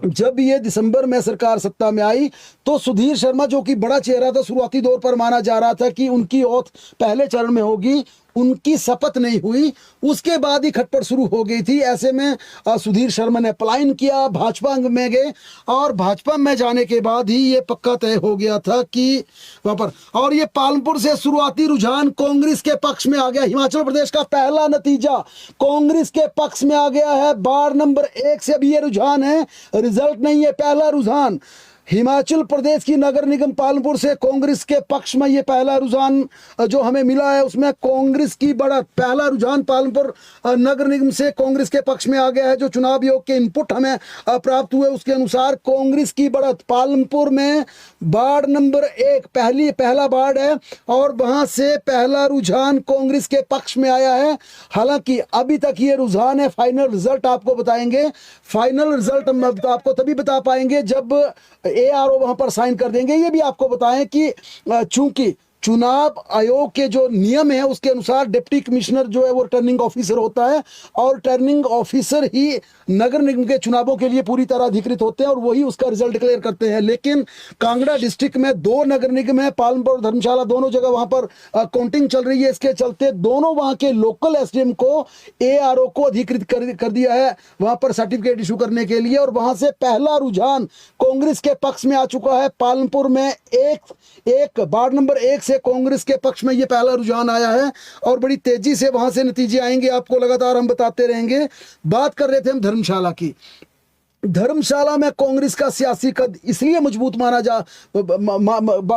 जब ये दिसंबर में सरकार सत्ता में आई तो सुधीर शर्मा, जो कि बड़ा चेहरा था, शुरुआती दौर पर माना जा रहा था कि उनकी औथ पहले चरण में होगी, उनकी शपथ नहीं हुई। उसके बाद ही खटपट शुरू हो गई थी। ऐसे में सुधीर शर्मा ने पलायन किया, भाजपा में गए और भाजपा में जाने के बाद ही ये पक्का तय हो गया था कि वहां पर, और ये पालमपुर से शुरुआती रुझान कांग्रेस के पक्ष में आ गया। हिमाचल प्रदेश का पहला नतीजा कांग्रेस के पक्ष में आ गया है। वार्ड नंबर 1 से अभी ये रुझान है, रिजल्ट नहीं है, पहला रुझान हिमाचल प्रदेश की नगर निगम पालमपुर से कांग्रेस के पक्ष में ये पहला रुझान जो हमें मिला है, उसमें कांग्रेस की बढ़त। पहला रुझान पालमपुर नगर निगम से कांग्रेस के पक्ष में आ गया है। जो चुनाव आयोग के इनपुट हमें प्राप्त हुए उसके अनुसार कांग्रेस की बढ़त पालमपुर में वार्ड नंबर 1 पहला वार्ड है और वहां से पहला रुझान कांग्रेस के पक्ष में आया है। हालांकि अभी तक ये रुझान है, फाइनल रिजल्ट आपको बताएंगे। फाइनल रिजल्ट हम आपको तभी बता पाएंगे जब ARO वहां पर साइन कर देंगे। ये भी आपको बताएं कि चूंकि चुनाव आयोग के जो नियम है उसके अनुसार डिप्टी कमिश्नर जो है वो रिटर्निंग ऑफिसर होता है और रिटर्निंग ऑफिसर ही नगर निगम के चुनावों के लिए पूरी तरह अधिकृत होते हैं और वही उसका रिजल्ट डिक्लेयर करते हैं। लेकिन कांगड़ा डिस्ट्रिक्ट में 2 नगर निगम है, पालमपुर और धर्मशाला, दोनों जगह वहां पर काउंटिंग चल रही है। इसके चलते दोनों वहां के लोकल SDM को ARO को अधिकृत कर दिया है वहां पर सर्टिफिकेट इशू करने के लिए। और वहां से पहला रुझान कांग्रेस के पक्ष में आ चुका है। पालमपुर में एक वार्ड नंबर 1 से कांग्रेस के पक्ष में ये पहला रुझान आया है और बड़ी तेजी से वहां से नतीजे आएंगे, आपको लगातार हम बताते रहेंगे। बात कर रहे थे हम धर्मशाला की। धर्मशाला में कांग्रेस का सियासी कद इसलिए मजबूत माना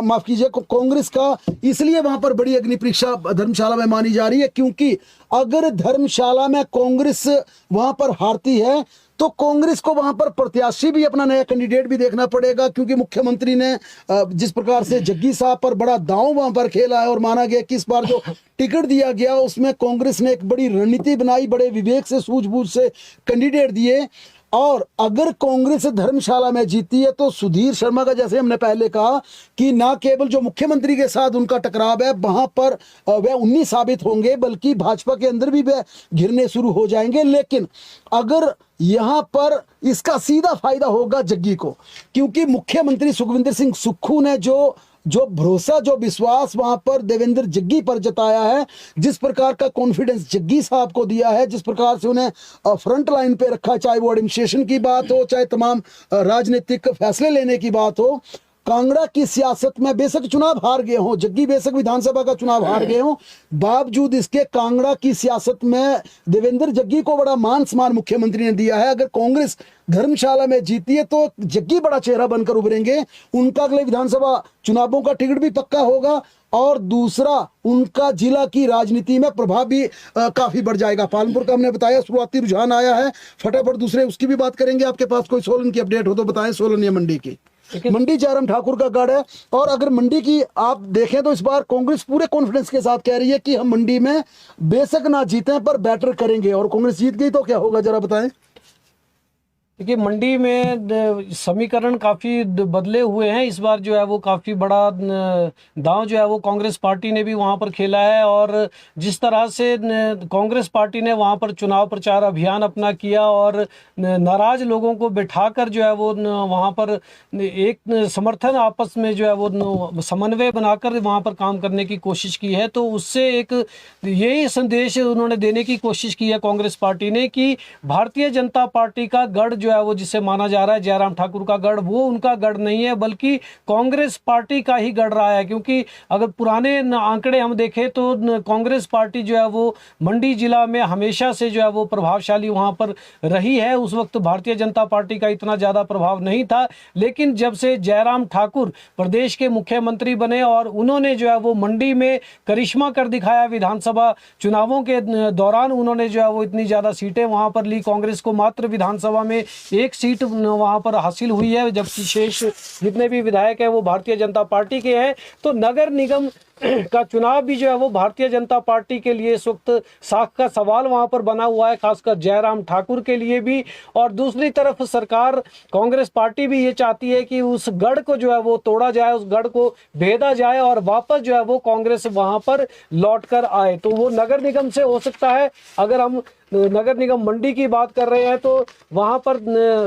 माफ कीजिए, कांग्रेस का इसलिए वहां पर बड़ी अग्नि परीक्षा धर्मशाला में मानी जा रही है क्योंकि अगर धर्मशाला में कांग्रेस वहां पर हारती है तो कांग्रेस को वहां पर प्रत्याशी भी, अपना नया कैंडिडेट भी देखना पड़ेगा, क्योंकि मुख्यमंत्री ने जिस प्रकार से जग्गी साहब पर बड़ा दांव वहां पर खेला है और माना गया कि इस बार जो टिकट दिया गया उसमें कांग्रेस ने एक बड़ी रणनीति बनाई, बड़े विवेक से, सूझबूझ से कैंडिडेट दिए। और अगर कांग्रेस धर्मशाला में जीती है तो सुधीर शर्मा का, जैसे हमने पहले कहा कि ना केवल जो मुख्यमंत्री के साथ उनका टकराव है वहां पर वह 19 साबित होंगे, बल्कि भाजपा के अंदर भी वह घिरने शुरू हो जाएंगे। लेकिन अगर यहां पर इसका सीधा फायदा होगा जग्गी को, क्योंकि मुख्यमंत्री सुखविंदर सिंह सुक्खू ने जो भरोसा, जो विश्वास वहां पर देवेंद्र जग्गी पर जताया है, जिस प्रकार का कॉन्फिडेंस जग्गी साहब को दिया है, जिस प्रकार से उन्हें फ्रंट लाइन पे रखा, चाहे वो एडमिनिस्ट्रेशन की बात हो, चाहे तमाम राजनीतिक फैसले लेने की बात हो। कांगड़ा की सियासत में बेशक चुनाव हार गए हों, जग्गी बेशक विधानसभा का चुनाव हार गए हों, बावजूद इसके कांगड़ा की सियासत में देवेंद्र जग्गी को बड़ा मान सम्मान मुख्यमंत्री ने दिया है। अगर कांग्रेस धर्मशाला में जीती है तो जग्गी बड़ा चेहरा बनकर उभरेंगे, उनका अगले विधानसभा चुनावों का टिकट भी पक्का होगा, और दूसरा उनका जिला की राजनीति में प्रभाव भी काफी बढ़ जाएगा। पालनपुर का हमने बताया शुरुआती रुझान आया है, फटाफट दूसरे उसकी भी बात करेंगे। आपके पास कोई सोलन की अपडेट हो तो बताएं, सोलन या मंडी की। मंडी जयराम ठाकुर का गढ़ है, और अगर मंडी की आप देखें तो इस बार कांग्रेस पूरे कॉन्फिडेंस के साथ कह रही है कि हम मंडी में बेशक ना जीते पर बेटर करेंगे, और कांग्रेस जीत गई तो क्या होगा, जरा बताएं। देखिए, मंडी में समीकरण काफ़ी बदले हुए हैं। इस बार जो है वो काफ़ी बड़ा दांव जो है वो कांग्रेस पार्टी ने भी वहाँ पर खेला है, और जिस तरह से कांग्रेस पार्टी ने वहाँ पर चुनाव प्रचार अभियान अपना किया और नाराज लोगों को बिठाकर जो है वो वहाँ पर एक समर्थन आपस में जो है वो समन्वय बनाकर वहाँ पर काम करने की कोशिश की है, तो उससे एक यही संदेश उन्होंने देने की कोशिश की है कांग्रेस पार्टी ने कि भारतीय जनता पार्टी का गढ़ जो है वो, जिसे माना जा रहा है जयराम ठाकुर का गढ़, वो उनका गढ़ नहीं है बल्कि कांग्रेस पार्टी का ही गढ़ रहा है। क्योंकि अगर पुराने आंकड़े हम देखें तो कांग्रेस पार्टी जो है वो मंडी जिला में हमेशा से जो है वो प्रभावशाली वहां पर रही है। उस वक्त भारतीय जनता पार्टी का इतना ज्यादा प्रभाव नहीं था, लेकिन जब से जयराम ठाकुर प्रदेश के मुख्यमंत्री बने और उन्होंने जो है वो मंडी में करिश्मा कर दिखाया, विधानसभा चुनावों के दौरान उन्होंने जो है वो इतनी ज्यादा सीटें वहां पर ली, कांग्रेस को मात्र विधानसभा में एक सीट वहां पर हासिल हुई है, जबकि शेष जितने भी विधायक हैं वो भारतीय जनता पार्टी के हैं। तो नगर निगम का चुनाव भी जो है वो भारतीय जनता पार्टी के लिए इस वक्त साख का सवाल वहां पर बना हुआ है, खासकर जयराम ठाकुर के लिए भी। और दूसरी तरफ सरकार, कांग्रेस पार्टी भी ये चाहती है कि उस गढ़ को जो है वो तोड़ा जाए, उस गढ़ को भेदा जाए और वापस जो है वो कांग्रेस वहां पर लौट कर आए। तो वो नगर निगम से हो सकता है। अगर हम नगर निगम मंडी की बात कर रहे हैं तो वहां पर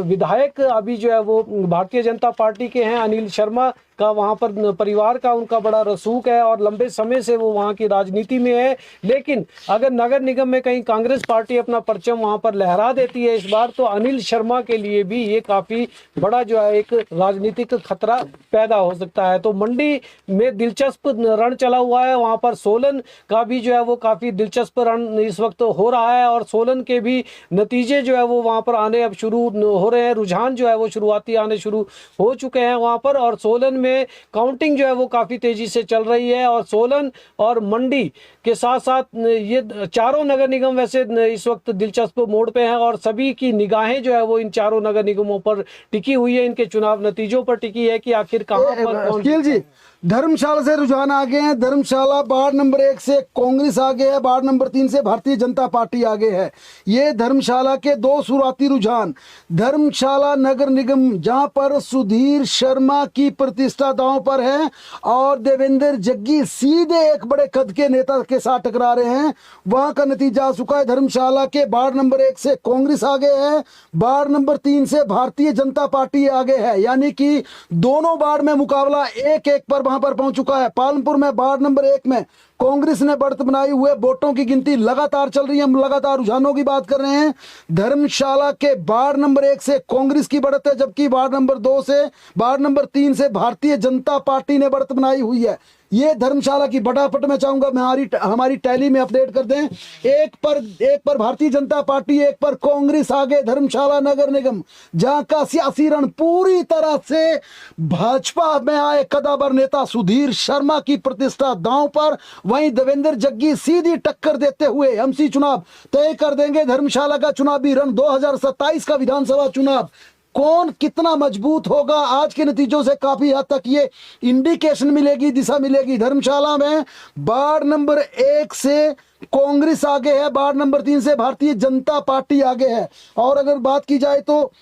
विधायक अभी जो है वो भारतीय जनता पार्टी के हैं, अनिल शर्मा का वहां पर परिवार का उनका बड़ा रसूख है और लंबे समय से वो वहां की राजनीति में है। लेकिन अगर नगर निगम में कहीं कांग्रेस पार्टी अपना परचम वहां पर लहरा देती है इस बार, तो अनिल शर्मा के लिए भी ये काफी बड़ा जो है एक राजनीतिक खतरा पैदा हो सकता है। तो मंडी में दिलचस्प रण चला हुआ है, वहां पर सोलन का भी जो है वो काफी दिलचस्प रण इस वक्त हो रहा है, और सोलन के भी नतीजे जो है वो वहां पर आने अब शुरू हो रहे हैं, रुझान जो है वो शुरुआती आने शुरू हो चुके हैं वहां पर। और सोलन में काउंटिंग जो है वो काफी तेजी से चल रही है, और सोलन और मंडी के साथ साथ ये चारों नगर निगम वैसे इस वक्त दिलचस्प मोड़ पे हैं, और सभी की निगाहें जो है वो इन चारों नगर निगमों पर टिकी हुई है, इनके चुनाव नतीजों पर टिकी है कि आखिर कहां पर। जी, धर्मशाला से रुझान आगे हैं। धर्मशाला वार्ड नंबर 1 से कांग्रेस आगे है, वार्ड नंबर 3 से भारतीय जनता पार्टी आगे है। ये धर्मशाला के दो शुरुआती रुझान। धर्मशाला नगर निगम जहां पर सुधीर शर्मा की प्रतिष्ठा दांव पर है और देवेंद्र जग्गी सीधे एक बड़े कद के नेता के साथ टकरा रहे हैं, वहां का नतीजा आ चुका है। धर्मशाला के वार्ड नंबर 1 से कांग्रेस आगे है, वार्ड नंबर 3 से भारतीय जनता पार्टी आगे है, यानी कि दोनों वार्ड में मुकाबला एक एक पर पर पहुंच चुका है। पालनपुर में वार्ड नंबर 1 में कांग्रेस ने बढ़त बनाई हुए, वोटों की गिनती लगातार चल रही है, हम लगातार रुझानों की बात कर रहे हैं। धर्मशाला के वार्ड नंबर 1 से कांग्रेस की बढ़त है, जबकि वार्ड नंबर 2 से, वार्ड नंबर 3 से भारतीय जनता पार्टी ने बढ़त बनाई हुई है। ये धर्मशाला की फटाफट मैं चाहूंगा हमारी टैली में अपडेट कर दें। एक पर भारतीय जनता पार्टी, एक पर कांग्रेस आगे। धर्मशाला नगर निगम जहां का सियासी रण पूरी तरह से भाजपा में आए कदावर नेता सुधीर शर्मा की प्रतिष्ठा दांव पर वहीं देवेंद्र जग्गी सीधी टक्कर देते हुए एमसी चुनाव तय कर देंगे। धर्मशाला का चुनावी रण 2027 का विधानसभा चुनाव कौन कितना मजबूत होगा, आज के नतीजों से काफी हद तक ये इंडिकेशन मिलेगी, दिशा मिलेगी। धर्मशाला में वार्ड नंबर 1 से कांग्रेस आगे है, वार्ड नंबर 3 से भारतीय जनता पार्टी आगे है। और अगर बात की जाए तो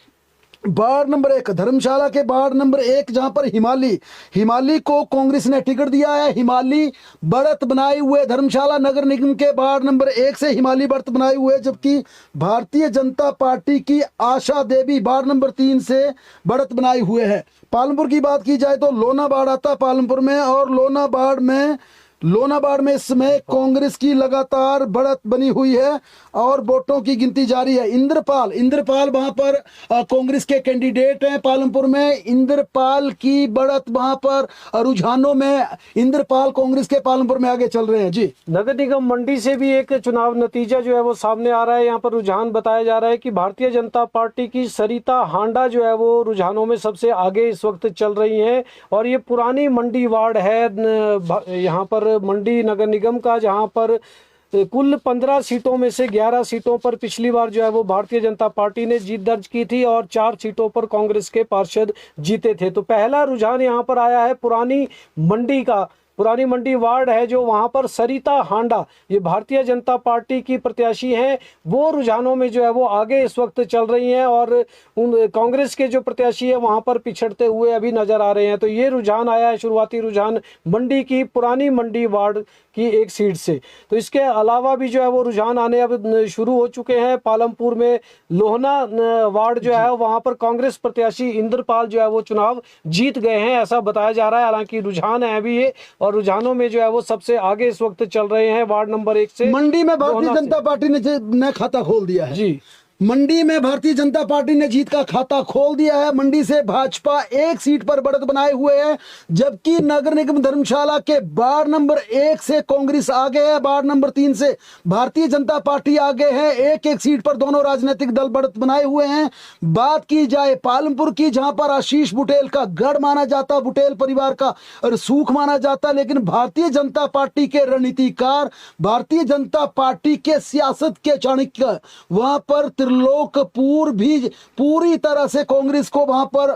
वार्ड नंबर 1 धर्मशाला के वार्ड नंबर 1 जहां पर हिमाली को कांग्रेस ने टिकट दिया है। हिमाली बढ़त बनाए हुए धर्मशाला नगर निगम के वार्ड नंबर 1 से हिमाली बढ़त बनाए हुए, जबकि भारतीय जनता पार्टी की आशा देवी वार्ड नंबर 3 से बढ़त बनाए हुए है। पालमपुर की बात की जाए तो लोना वार्ड आता है पालमपुर में, और लोना वार्ड में इस समय कांग्रेस की लगातार बढ़त बनी हुई है और वोटों की गिनती जारी है। इंद्रपाल वहां पर कांग्रेस के कैंडिडेट हैं पालमपुर में। इंद्रपाल की बढ़त वहां पर रुझानों में इंद्रपाल कांग्रेस के पालमपुर में आगे चल रहे हैं। जी, नगर निगम मंडी से भी एक चुनाव नतीजा जो है वो सामने आ रहा है। यहाँ पर रुझान बताया जा रहा है कि भारतीय जनता पार्टी की सरिता हांडा जो है वो रुझानों में सबसे आगे इस वक्त चल रही हैं। और ये पुरानी मंडी वार्ड है यहाँ पर मंडी नगर निगम का, जहां पर कुल 15 सीटों में से 11 सीटों पर पिछली बार जो है वो भारतीय जनता पार्टी ने जीत दर्ज की थी और 4 सीटों पर कांग्रेस के पार्षद जीते थे। तो पहला रुझान यहाँ पर आया है पुरानी मंडी वार्ड है, जो वहां पर सरिता हांडा ये भारतीय जनता पार्टी की प्रत्याशी हैं, वो रुझानों में जो है वो आगे इस वक्त चल रही हैं और उन कांग्रेस के जो प्रत्याशी है वहां पर पिछड़ते हुए अभी नजर आ रहे हैं। तो ये रुझान आया है, शुरुआती रुझान मंडी की पुरानी मंडी वार्ड की एक सीट से। तो इसके अलावा भी जो है वो रुझान आने अब शुरू हो चुके हैं। पालमपुर में लोहना वार्ड जो है वहां पर कांग्रेस प्रत्याशी इंद्रपाल जो है वो चुनाव जीत गए हैं, ऐसा बताया जा रहा है। हालांकि रुझान है अभी ये, और रुझानों में जो है वो सबसे आगे इस वक्त चल रहे हैं वार्ड नंबर 1 से। मंडी में भारतीय जनता पार्टी ने खाता खोल दिया है। जी, मंडी में भारतीय जनता पार्टी ने जीत का खाता खोल दिया है। मंडी से भाजपा 1 सीट पर बढ़त बनाए हुए है, जबकि नगर निगम धर्मशाला के वार्ड नंबर 1 से कांग्रेस आगे है, वार्ड नंबर 3 से भारतीय जनता पार्टी आगे है। एक सीट पर दोनों राजनीतिक दल बढ़त बनाए हुए हैं। बात की जाए पालमपुर की, जहां पर आशीष बुटेल का गढ़ माना जाता, बुटेल परिवार का सूख माना जाता, लेकिन भारतीय जनता पार्टी के रणनीतिकार, भारतीय जनता पार्टी के सियासत के चाणक्य वहां पर त्रिलोकपुर भी पूरी तरह से कांग्रेस को वहां पर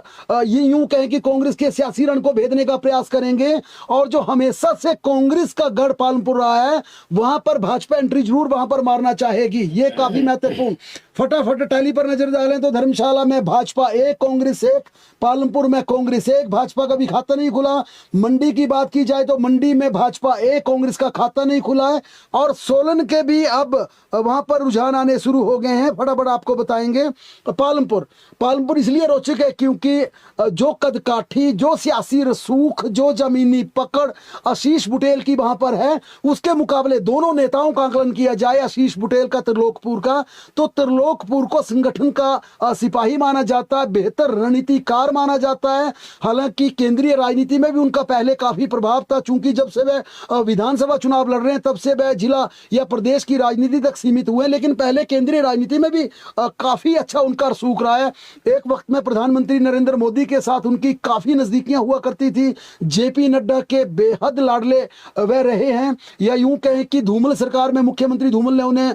ये यूं कहें कि कांग्रेस के सियासी रण को भेदने का प्रयास करेंगे। और जो हमेशा से कांग्रेस का गढ़ पालमपुर रहा है, वहां पर भाजपा एंट्री जरूर वहां पर मारना चाहेगी। ये काफी महत्वपूर्ण। फटाफट टैली पर नजर डालें तो धर्मशाला में भाजपा 1 कांग्रेस 1, पालमपुर में कांग्रेस 1, भाजपा का भी खाता नहीं खुला। मंडी की बात की जाए तो मंडी में भाजपा 1 कांग्रेस का खाता नहीं खुला है। और सोलन के भी अब वहां पर रुझान आने शुरू हो गए हैं, फटाफट आपको बताएंगे। पालमपुर इसलिए रोचक है क्योंकि जो कदकाठी, जो सियासी रसूख, जो जमीनी पकड़ आशीष बुटेल की वहां पर है, उसके मुकाबले दोनों नेताओं का आकलन किया जाए, आशीष बुटेल का त्रिलोकपुर का, तो त्रिलोकपुर को संगठन का सिपाही माना जाता है, बेहतर रणनीतिकार माना जाता है। हालांकि केंद्रीय राजनीति में भी उनका पहले काफी प्रभाव था, चूंकि जब से वह विधानसभा चुनाव लड़ रहे हैं तब से वह जिला या प्रदेश की राजनीति तक सीमित हुए, लेकिन पहले केंद्रीय राजनीति में भी काफी अच्छा उनका रसूख रहा है। एक वक्त में प्रधानमंत्री नरेंद्र मोदी के साथ उनकी काफी नजदीकियां हुआ करती थी। जेपी नड्डा के बेहद लाडले वह रहे हैं, या यूं कहें कि धूमल सरकार में मुख्यमंत्री धूमल ने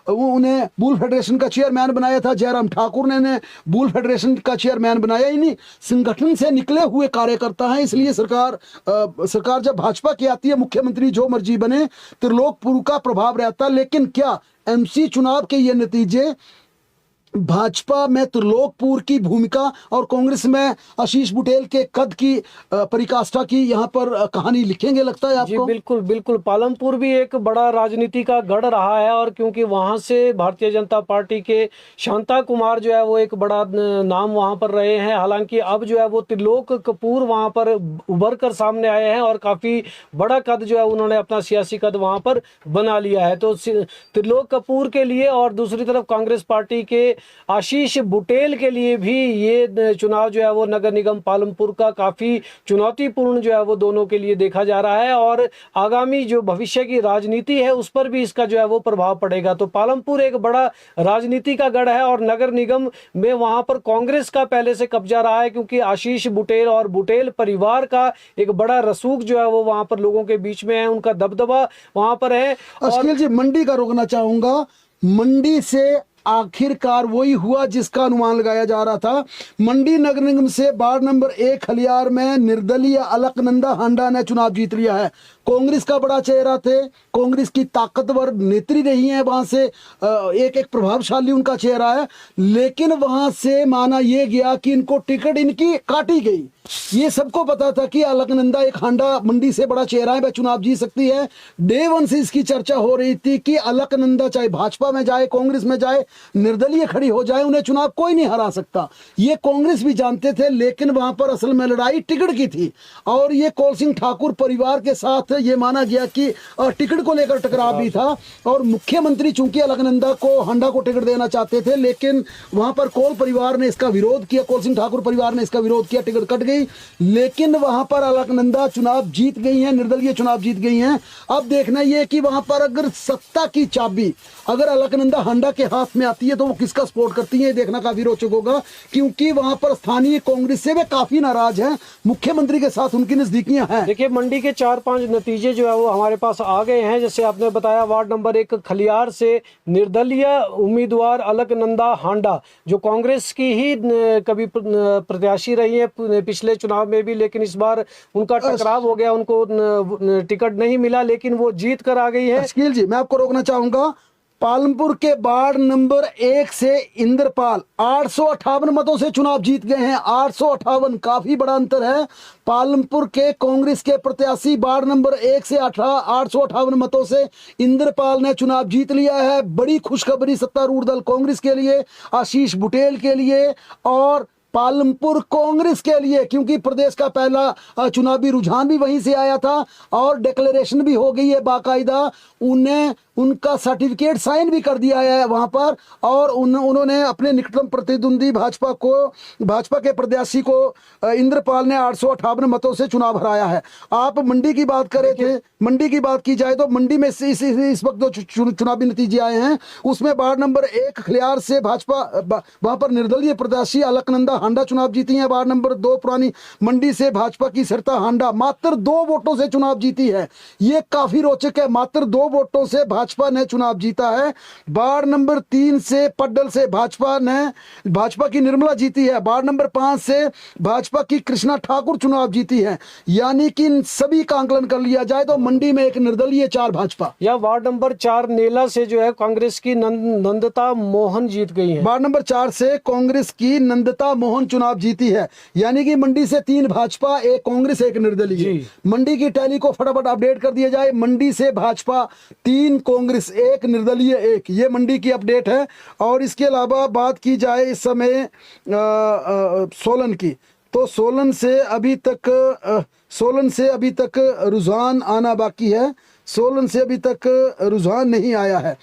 उन्हें बुल फेडरेशन का चेयरमैन बनाया था। जयराम ठाकुर ने बुल फेडरेशन का चेयरमैन बनाया ही नहीं, संगठन से निकले हुए कार्यकर्ता हैं। इसलिए सरकार जब भाजपा की आती है, मुख्यमंत्री जो मर्जी बने, त्रिलोकपुर का प्रभाव रहता। लेकिन क्या एमसी चुनाव के ये नतीजे भाजपा में त्रिलोकपुर की भूमिका और कांग्रेस में आशीष बुटेल के कद की परिकाष्ठा की यहाँ पर कहानी लिखेंगे, लगता है आपको? जी बिल्कुल। पालमपुर भी एक बड़ा राजनीति का गढ़ रहा है, और क्योंकि वहां से भारतीय जनता पार्टी के शांता कुमार जो है वो एक बड़ा नाम वहां पर रहे हैं। हालांकि अब जो है वो त्रिलोक कपूर वहां पर उभर कर सामने आए हैं और काफी बड़ा कद जो है उन्होंने अपना सियासी कद वहां पर बना लिया है। तो त्रिलोक कपूर के लिए और दूसरी तरफ कांग्रेस पार्टी के आशीष बुटेल के लिए भी ये चुनाव जो है वो नगर निगम पालमपुर का काफी चुनौतीपूर्ण जो है वो दोनों के लिए देखा जा रहा है, और आगामी जो भविष्य की राजनीति है उस पर भी इसका जो है वो प्रभाव पड़ेगा। तो पालमपुर एक बड़ा राजनीति का गढ़ है, और नगर निगम में वहां पर कांग्रेस का पहले से कब्जा रहा है, क्योंकि आशीष बुटेल और बुटेल परिवार का एक बड़ा रसूख जो है वो वहां पर लोगों के बीच में है, उनका दबदबा वहां पर है। अश्कील जी, मंडी का रोकना चाहूंगा। मंडी से आखिरकार वही हुआ जिसका अनुमान लगाया जा रहा था। मंडी नगर निगम से वार्ड नंबर 1 खलियार में निर्दलीय अलकनंदा हांडा ने चुनाव जीत लिया है। कांग्रेस का बड़ा चेहरा थे, कांग्रेस की ताकतवर नेत्री रही है, वहां से एक एक प्रभावशाली उनका चेहरा है, लेकिन वहां से माना यह गया कि इनको टिकट इनकी काटी गई। ये सबको पता था कि अलकनंदा एक हांडा मंडी से बड़ा चेहरा है, वह चुनाव जीत सकती है। डे वन से इसकी चर्चा हो रही थी कि अलकनंदा चाहे भाजपा में जाए, कांग्रेस में जाए, निर्दलीय खड़ी हो जाए, उन्हें चुनाव कोई नहीं हरा सकता। ये कांग्रेस भी जानते थे, लेकिन वहां पर असल में लड़ाई टिकट की थी, और ये कौल सिंह ठाकुर परिवार के साथ ये माना गया कि टिकट को लेकर टकराव भी था, और मुख्यमंत्री चूंकि अलकनंदा को हांडा को टिकट देना चाहते थे, लेकिन वहां पर कौल परिवार ने इसका विरोध किया, कौल सिंह ठाकुर परिवार ने इसका विरोध किया, टिकट कट गई। लेकिन वहां पर अलकनंदा चुनाव जीत गई हैं, निर्दलीय चुनाव जीत गई हैं। अब देखना यह कि वहां पर अगर सत्ता की चाबी अगर अलकनंदा हांडा के हाथ में आती है तो वो किसका सपोर्ट करती है, देखना काफी रोचक होगा, क्योंकि वहां पर स्थानीय कांग्रेस से वे काफी नाराज हैं, मुख्यमंत्री के साथ उनकी नजदीकियां हैं। देखिए, मंडी के 4-5 नतीजे जो है वो हमारे पास आ गए हैं। जैसे आपने बताया, वार्ड नंबर 1 खलियार से निर्दलीय उम्मीदवार अलकनंदा हांडा, जो कांग्रेस की ही कभी प्रत्याशी रही है पिछले चुनाव में भी, लेकिन इस बार उनका टकराव हो गया, उनको टिकट नहीं मिला, लेकिन वो जीत कर आ गई है। अश्कील जी, मैं आपको रोकना चाहूंगा। पालमपुर के वार्ड नंबर 1 से इंद्रपाल 858 मतों से चुनाव जीत गए हैं। 858, काफी बड़ा अंतर है। पालमपुर के कांग्रेस के प्रत्याशी वार्ड नंबर 1 से 858 मतों से इंद्रपाल ने चुनाव जीत लिया है। बड़ी खुशखबरी सत्तारूढ़ दल कांग्रेस के लिए, आशीष बुटेल के लिए और पालमपुर कांग्रेस के लिए, क्योंकि प्रदेश का पहला चुनावी रुझान भी वहीं से आया था, और डिक्लेरेशन भी हो गई है बाकायदा। उन्हें उनका सर्टिफिकेट साइन भी कर दिया है वहां पर, और उन्होंने अपने निकटतम प्रतिद्वंदी भाजपा के प्रत्याशी को इंद्रपाल ने 858 मतों से चुनाव हराया है। आप मंडी की बात कर रहे थे, मंडी की बात की जाए तो मंडी में इस वक्त जो चुनावी नतीजे आए हैं उसमें वार्ड नंबर 1 खलियार से भाजपा वहां पर निर्दलीय प्रत्याशी अलकनंदा हांडा चुनाव जीती है। वार्ड नंबर 2 पुरानी मंडी से भाजपा की सरिता हांडा मात्र 2 वोटों से चुनाव जीती है। ये काफी रोचक है, मात्र 2 वोटों से भाजपा ने चुनाव जीता है। वार्ड नंबर 3 से पड्डल से भाजपा की निर्मला जीती है। वार्ड नंबर 5 से भाजपा की कृष्णा ठाकुर चुनाव जीती है। यानी कि इन सभी का आंकलन कर लिया जाए तो मंडी में एक निर्दलीय 4 भाजपा। या वार्ड नंबर 4 नेला से जो है कांग्रेस की नंदता मोहन जीत गई है। वार्ड नंबर 4 से कांग्रेस की नंदता मोहन चुनाव जीती है। यानी कि मंडी से 3 भाजपा, 1 कांग्रेस, 1 निर्दलीय। मंडी की टैली को फटाफट अपडेट कर दिया जाए। मंडी से भाजपा 3, कांग्रेस 1, निर्दलीय 1। ये मंडी की अपडेट है। और इसके अलावा बात की जाए इस समय सोलन की, तो सोलन से अभी तक रुझान आना बाकी है। सोलन से अभी तक रुझान नहीं आया है।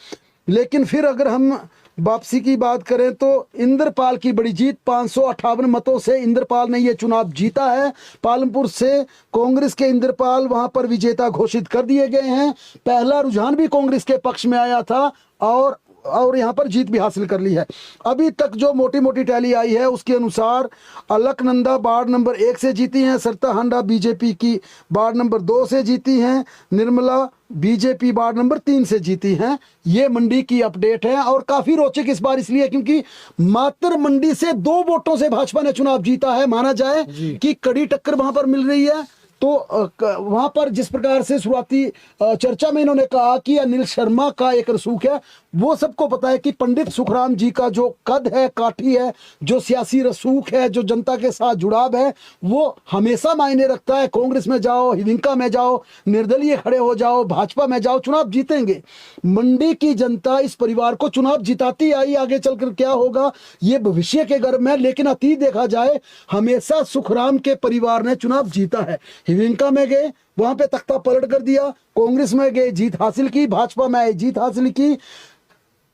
लेकिन फिर अगर हम वापसी की बात करें तो इंद्रपाल की बड़ी जीत, 558 मतों से इंद्रपाल ने यह चुनाव जीता है। पालमपुर से कांग्रेस के इंद्रपाल वहां पर विजेता घोषित कर दिए गए हैं। पहला रुझान भी कांग्रेस के पक्ष में आया था और यहां पर जीत भी हासिल कर ली है। अभी तक जो मोटी मोटी टैली आई है उसके अनुसार अलकनंदा वार्ड नंबर 1 से जीती हैं, सरिता हांडा बीजेपी की वार्ड नंबर 2 से जीती हैं, निर्मला बीजेपी वार्ड नंबर 3 से जीती हैं। ये मंडी की अपडेट है और काफी रोचक इस बार इसलिए क्योंकि मात्र मंडी से 2 वोटों से भाजपा ने चुनाव जीता है। माना जाए कि कड़ी टक्कर वहां पर मिल रही है। तो वहां पर जिस प्रकार से शुरुआती चर्चा में इन्होंने कहा कि अनिल शर्मा का एक रसूख है, वो सबको पता है कि पंडित सुखराम जी का जो कद है, काठी है, जो सियासी रसूख है, जो जनता के साथ जुड़ाव है, वो हमेशा मायने रखता है। कांग्रेस में जाओ, हिविंका में जाओ, निर्दलीय खड़े हो जाओ, भाजपा में जाओ, चुनाव जीतेंगे। मंडी की जनता इस परिवार को चुनाव जिताती आई। आगे चलकर क्या होगा ये भविष्य के गर्भ में, लेकिन अतीत देखा जाए हमेशा सुखराम के परिवार ने चुनाव जीता है। हिविंका में गए, वहां पे तख्ता पलट कर दिया, कांग्रेस में गए, जीत हासिल की, भाजपा में आए, जीत हासिल की।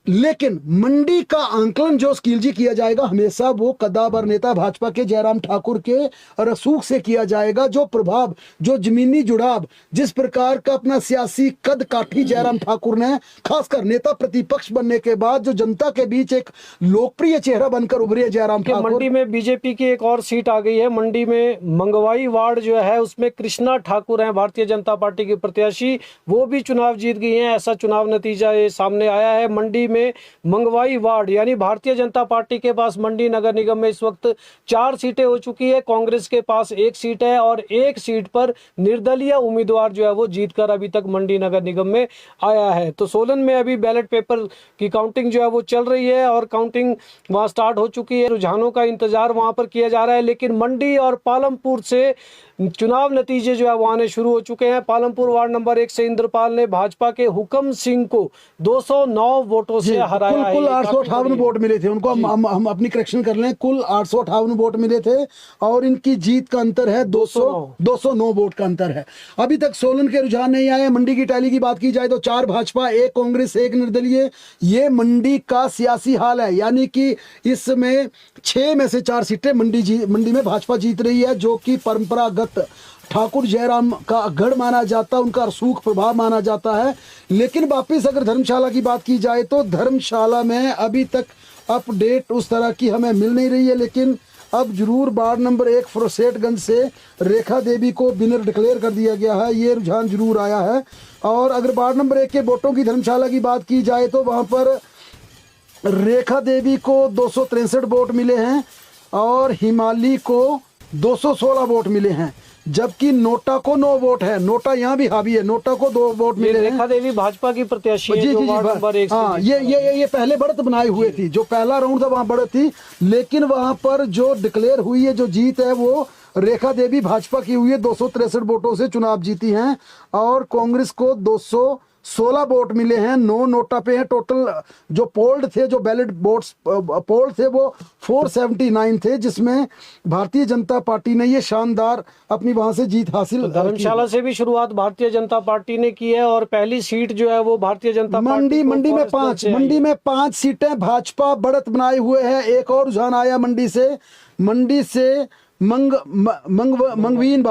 लेकिन मंडी का आंकलन जो स्कील जी किया जाएगा हमेशा वो कद्दावर नेता भाजपा के जयराम ठाकुर के रसूख से किया जाएगा। जो प्रभाव, जो जमीनी जुड़ाव, जिस प्रकार का अपना सियासी कद काठी जयराम ठाकुर ने खासकर नेता प्रतिपक्ष बनने के बाद जो जनता के बीच एक लोकप्रिय चेहरा बनकर उभरे जयराम ठाकुर। मंडी में बीजेपी की एक और सीट आ गई है। मंडी में मंगवाई वार्ड जो है उसमें कृष्णा ठाकुर हैं भारतीय जनता पार्टी की प्रत्याशी, वो भी चुनाव जीत गई हैं। ऐसा चुनाव नतीजा ये सामने आया है। मंडी में मंगवाई वार्ड यानी भारतीय जनता पार्टी के पास मंडी नगर निगम में इस वक्त 4 सीटें हो चुकी है, कांग्रेस के पास 1 सीट है और 1 सीट पर निर्दलीय उम्मीदवार जो है वो जीतकर अभी तक मंडी नगर निगम में आया है। तो सोलन में अभी बैलेट पेपर की काउंटिंग जो है वो चल रही है और काउंटिंग वहां स्टार्ट हो चुकी है। रुझानों का इंतजार वहां पर किया जा रहा है, लेकिन मंडी और पालमपुर से चुनाव नतीजे जो है वो आने शुरू हो चुके हैं। पालमपुर वार्ड नंबर 1 से इंद्रपाल ने भाजपा के हुकम सिंह को 209 वोटों से हराया है। कुल 858 वोट मिले थे उनको। हम अपनी करेक्शन कर लें, कुल 858 वोट मिले थे और इनकी जीत का अंतर है 209 वोट का अंतर है। अभी तक सोलन के रुझान नहीं आए। मंडी की टैली की बात की जाए तो 4 भाजपा, 1 कांग्रेस, 1 निर्दलीय। ये मंडी का सियासी हाल है, यानी कि इसमें 6 में से 4 सीटें मंडी में भाजपा जीत रही है, जो कि परंपरागत ठाकुर जयराम का गढ़ माना जाता है, उनका रसूख प्रभाव माना जाता है। लेकिन वापिस अगर धर्मशाला की बात की जाए तो धर्मशाला में अभी तक अपडेट उस तरह की हमें मिल नहीं रही है, लेकिन अब जरूर वार्ड नंबर 1 फुरसेटगंज से रेखा देवी को विनर डिक्लेयर कर दिया गया है। ये रुझान जरूर आया है। और अगर वार्ड नंबर 1 के वोटों की धर्मशाला की बात की जाए तो वहां पर रेखा देवी को 263 वोट मिले हैं और हिमाली को 216 वोट मिले हैं, जबकि नोटा को 9 वोट है। नोटा यहाँ भी हावी है, नोटा को 2 वोट मिले हैं। रेखा देवी भाजपा की प्रत्याशी है, जी जो जी वार्ड नंबर 1 हाँ, ये पहले बढ़त बनाई हुए थी। जो पहला राउंड था वहां बढ़त थी, लेकिन वहां पर जो डिक्लेयर हुई है, जो जीत है, वो रेखा देवी भाजपा की हुई है। 263 वोटों से चुनाव जीती हैं और कांग्रेस को 216 वोट मिले हैं। 9 नोटा पे हैं। टोटल जो पोल्ड थे, जो बैलेट वोट्स पोल थे, वो 479 थे, जिसमें भारतीय जनता पार्टी ने ये शानदार अपनी वहां से जीत हासिल। धर्मशाला से भी शुरुआत भारतीय जनता पार्टी ने की है और पहली सीट जो है वो भारतीय जनता पार्टी मंडी में 5 सीटें भाजपा बढ़त बनाए हुए है। एक और रुझान आया मंडी से मंगवीन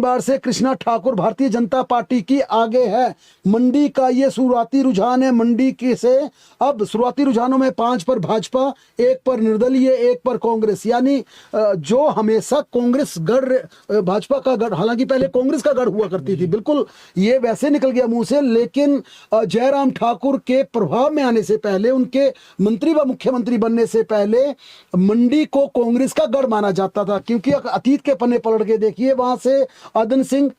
बाड़ से कृष्णा ठाकुर भारतीय जनता पार्टी की आगे है। मंडी का ये शुरुआती रुझान है। मंडी के से अब शुरुआती रुझानों में 5 पर भाजपा, 1 पर निर्दलीय, 1 पर कांग्रेस, यानी जो हमेशा कांग्रेस गढ़, भाजपा का गढ़, हालांकि पहले कांग्रेस का गढ़ हुआ करती थी, बिल्कुल ये वैसे निकल गया मुंह से, लेकिन जयराम ठाकुर के प्रभाव में आने से पहले, उनके मंत्री व मुख्यमंत्री बनने से पहले मंडी को कांग्रेस का गढ़ माना जाता था। क्योंकि अतीत के पन्ने पलट के देखिए, वहां से अदन सिंह,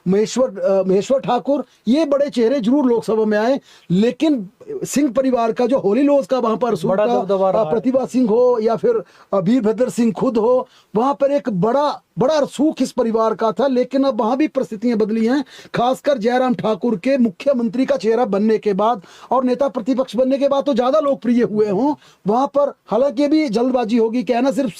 महेश्वर ठाकुर, ये बड़े चेहरे जरूर लोकसभा में आए, लेकिन सिंह परिवार का जो होली लॉज का वहां पर प्रतिभा सिंह हो या फिर वीरभद्र सिंह खुद हो, वहां पर एक बड़ा रसूख इस परिवार का था। लेकिन अब वहां भी परिस्थितियां बदली हैं, खासकर जयराम ठाकुर के मुख्यमंत्री का चेहरा बनने के बाद और नेता प्रतिपक्ष बनने के बाद तो ज्यादा लोकप्रिय हुए हों वहां पर। हालांकि भी जल्दबाजी होगी, कहना सिर्फ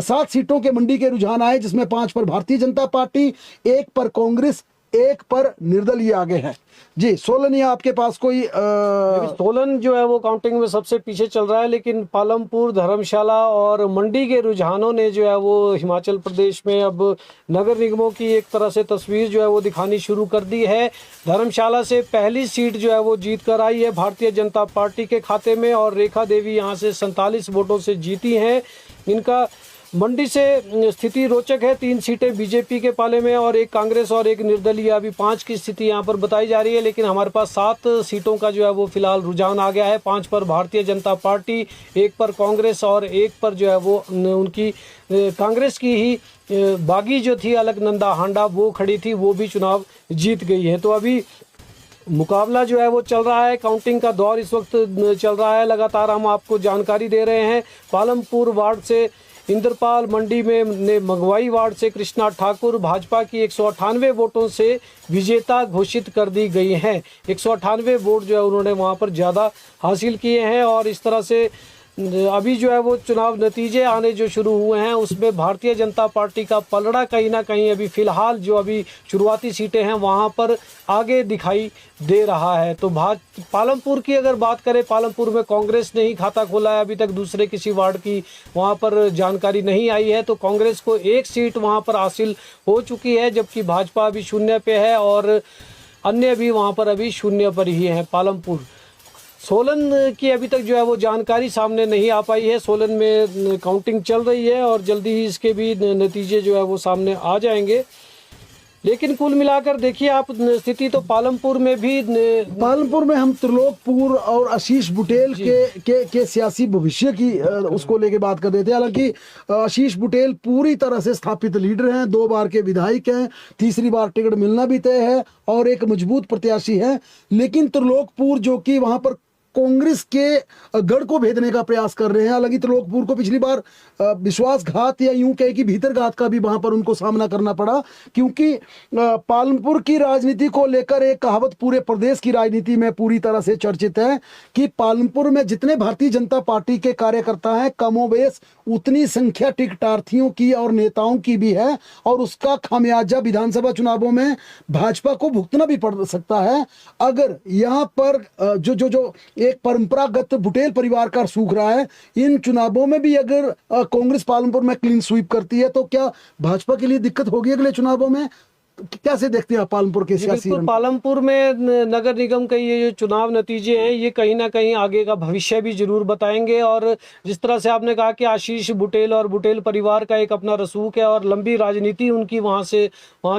7 सीटों के मंडी के रुझान आए, जिसमें 5 पर भारतीय जनता पार्टी, 1 पर कांग्रेस, 1 पर निर्दलीय आगे है। जी सोलन, या आपके पास कोई सोलन जो है वो काउंटिंग में सबसे पीछे चल रहा है, लेकिन पालमपुर, धर्मशाला और मंडी के रुझानों ने जो है वो हिमाचल प्रदेश में अब नगर निगमों की एक तरह से तस्वीर जो है वो दिखानी शुरू कर दी है। धर्मशाला से पहली सीट जो है वो जीत कर आई है भारतीय जनता पार्टी के खाते में और रेखा देवी यहाँ से 47 वोटों से जीती हैं। इनका मंडी से स्थिति रोचक है, 3 सीटें बीजेपी के पाले में और 1 कांग्रेस और 1 निर्दलीय। अभी 5 की स्थिति यहाँ पर बताई जा रही है, लेकिन हमारे पास 7 सीटों का जो है वो फिलहाल रुझान आ गया है। 5 पर भारतीय जनता पार्टी, 1 पर कांग्रेस और 1 पर जो है वो उनकी कांग्रेस की ही बागी जो थी अलकनंदा हांडा, वो खड़ी थी, वो भी चुनाव जीत गई है। तो अभी मुकाबला जो है वो चल रहा है, काउंटिंग का दौर इस वक्त चल रहा है। लगातार हम आपको जानकारी दे रहे हैं। पालमपुर वार्ड से इंद्रपाल, मंडी में मंगवाई वार्ड से कृष्णा ठाकुर भाजपा की 198 वोटों से विजेता घोषित कर दी गई हैं। 198 वोट जो है उन्होंने वहां पर ज़्यादा हासिल किए हैं और इस तरह से अभी जो है वो चुनाव नतीजे आने जो शुरू हुए हैं उसमें भारतीय जनता पार्टी का पलड़ा कहीं ना कहीं अभी फिलहाल जो अभी शुरुआती सीटें हैं वहां पर आगे दिखाई दे रहा है। तो पालमपुर की अगर बात करें, पालमपुर में कांग्रेस ने ही खाता खोला है, अभी तक दूसरे किसी वार्ड की वहां पर जानकारी नहीं आई है। तो कांग्रेस को एक सीट वहां पर हासिल हो चुकी है, जबकि भाजपा अभी शून्य पे है और अन्य भी वहां पर अभी शून्य पर ही है। पालमपुर सोलन की अभी तक जो है वो जानकारी सामने नहीं आ पाई है। सोलन में काउंटिंग चल रही है और जल्दी ही इसके भी नतीजे जो है वो सामने आ जाएंगे। लेकिन कुल मिलाकर देखिए आप स्थिति तो पालमपुर में भी पालमपुर में हम त्रिलोकपुर और आशीष बुटेल के सियासी भविष्य की उसको लेके बात कर रहे थे। हालांकि आशीष बुटेल पूरी तरह से स्थापित लीडर हैं, 2 बार के विधायक हैं, तीसरी बार टिकट मिलना भी तय है और एक मजबूत प्रत्याशी है। लेकिन त्रिलोकपुर जो कि वहां पर कांग्रेस के गढ़ को भेदने का प्रयास कर रहे हैं। हालांकि त्रिलोकपुर को पिछली बार विश्वासघात या यूं कहे कि भीतरघात का भी वहां पर उनको सामना करना पड़ा, क्योंकि पालमपुर की राजनीति को लेकर एक कहावत पूरे प्रदेश की राजनीति में पूरी तरह से चर्चित है कि पालमपुर में जितने भारतीय जनता पार्टी के कार्यकर्ता हैं कमोबेश उतनी संख्या टिकटार्थियों की और नेताओं की भी है और उसका खामियाजा विधानसभा चुनावों में भाजपा को भुगतना भी पड़ सकता है। अगर यहाँ पर जो जो जो एक परंपरागत बुटेल परिवार का सूख रहा है, इन चुनावों में भी अगर कांग्रेस पालमपुर में क्लीन स्वीप करती है तो क्या भाजपा के लिए दिक्कत होगी अगले चुनावों में? कैसे देखते हैं पालमपुर के सियासी बिल्कुल, पालमपुर में नगर निगम के ये जो चुनाव नतीजे हैं ये कहीं ना कहीं आगे का भविष्य भी जरूर बताएंगे। और जिस तरह से आपने कहा कि आशीष बुटेल और बुटेल परिवार का एक अपना रसूख है और लंबी राजनीति उनकी वहाँ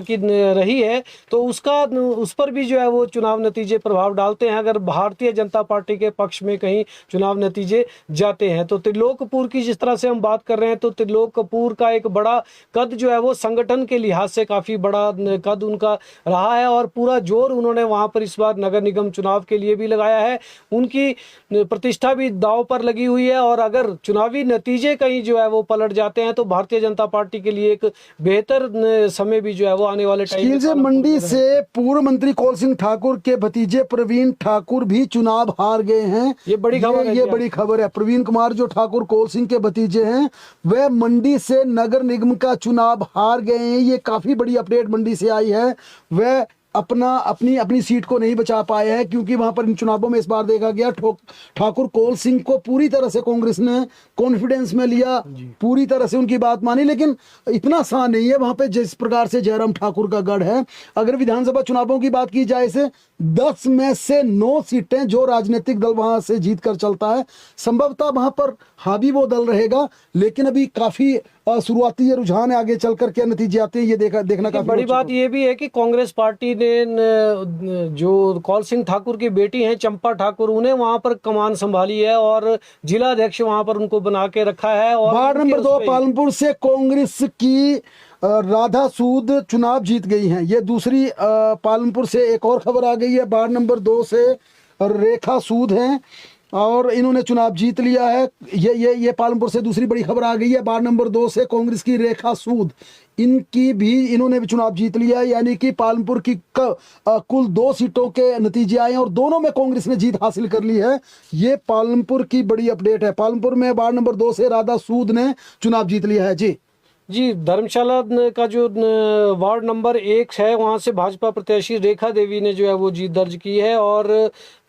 की रही है, तो उस पर भी जो है वो चुनाव नतीजे प्रभाव डालते हैं अगर भारतीय जनता पार्टी के पक्ष में कहीं चुनाव नतीजे जाते हैं। तो त्रिलोकपुर की जिस तरह से हम बात कर रहे हैं तो त्रिलोकपुर का एक बड़ा कद जो है वो संगठन के लिहाज से काफी बड़ा कद उनका रहा है और पूरा जोर उन्होंने वहां पर इस बार नगर निगम चुनाव के लिए भी लगाया है। उनकी प्रतिष्ठा भी दांव पर लगी हुई है और अगर चुनावी नतीजे कहीं जो है वो पलट जाते हैं तो भारतीय जनता पार्टी के लिए एक बेहतर समय भी जो है वो आने वाले टाइम में। मंडी से पूर्व मंत्री कौल सिंह ठाकुर के भतीजे प्रवीण ठाकुर भी चुनाव हार गए हैं। ये बड़ी खबर है। ये बड़ी खबर है। प्रवीण कुमार जो ठाकुर कौल सिंह के भतीजे हैं वह मंडी से नगर निगम का चुनाव हार गए हैं। ये काफी बड़ी अपडेट मंडी से आई है। वह अपनी सीट को नहीं बचा पाए हैं क्योंकि वहां पर इन चुनावों में इस बार देखा गया ठाकुर कौल सिंह को पूरी तरह से कांग्रेस ने कॉन्फिडेंस में लिया, पूरी तरह से उनकी बात मानी। लेकिन इतना आसान नहीं है वहां पे जिस प्रकार से जयराम ठाकुर का गढ़ है। अगर विधानसभा चुनावों की बात की जाए से 10 में से 9 सीटें जो राजनीतिक दल वहां से जीत कर चलता है, संभवतः वहां पर हावी वो दल रहेगा। लेकिन अभी काफी शुरुआती ये रुझान है, आगे चलकर क्या नतीजे आते हैं ये देखना काफी बड़ी बात ये भी है कि कांग्रेस पार्टी ने जो कौल सिंह ठाकुर की बेटी हैं चंपा ठाकुर, उन्हें वहां पर कमान संभाली है और जिला अध्यक्ष वहां पर उनको बना के रखा है। और वार्ड नंबर 2 पालमपुर से कांग्रेस की राधा सूद चुनाव जीत गई हैं। ये दूसरी पालमपुर से एक और खबर आ गई है। वार्ड नंबर 2 से रेखा सूद हैं और इन्होंने चुनाव जीत लिया है। ये पालमपुर से दूसरी बड़ी खबर आ गई है। वार्ड नंबर 2 से कांग्रेस की रेखा सूद, इन्होंने भी चुनाव जीत लिया है। यानी कि पालमपुर की कुल 2 सीटों के नतीजे आए हैं और दोनों में कांग्रेस ने जीत हासिल कर ली है। ये पालमपुर की बड़ी अपडेट है। पालमपुर में वार्ड नंबर 2 से राधा सूद ने चुनाव जीत लिया है। जी, धर्मशाला का जो वार्ड नंबर 1 है वहां से भाजपा प्रत्याशी रेखा देवी ने जो है वो जीत दर्ज की है और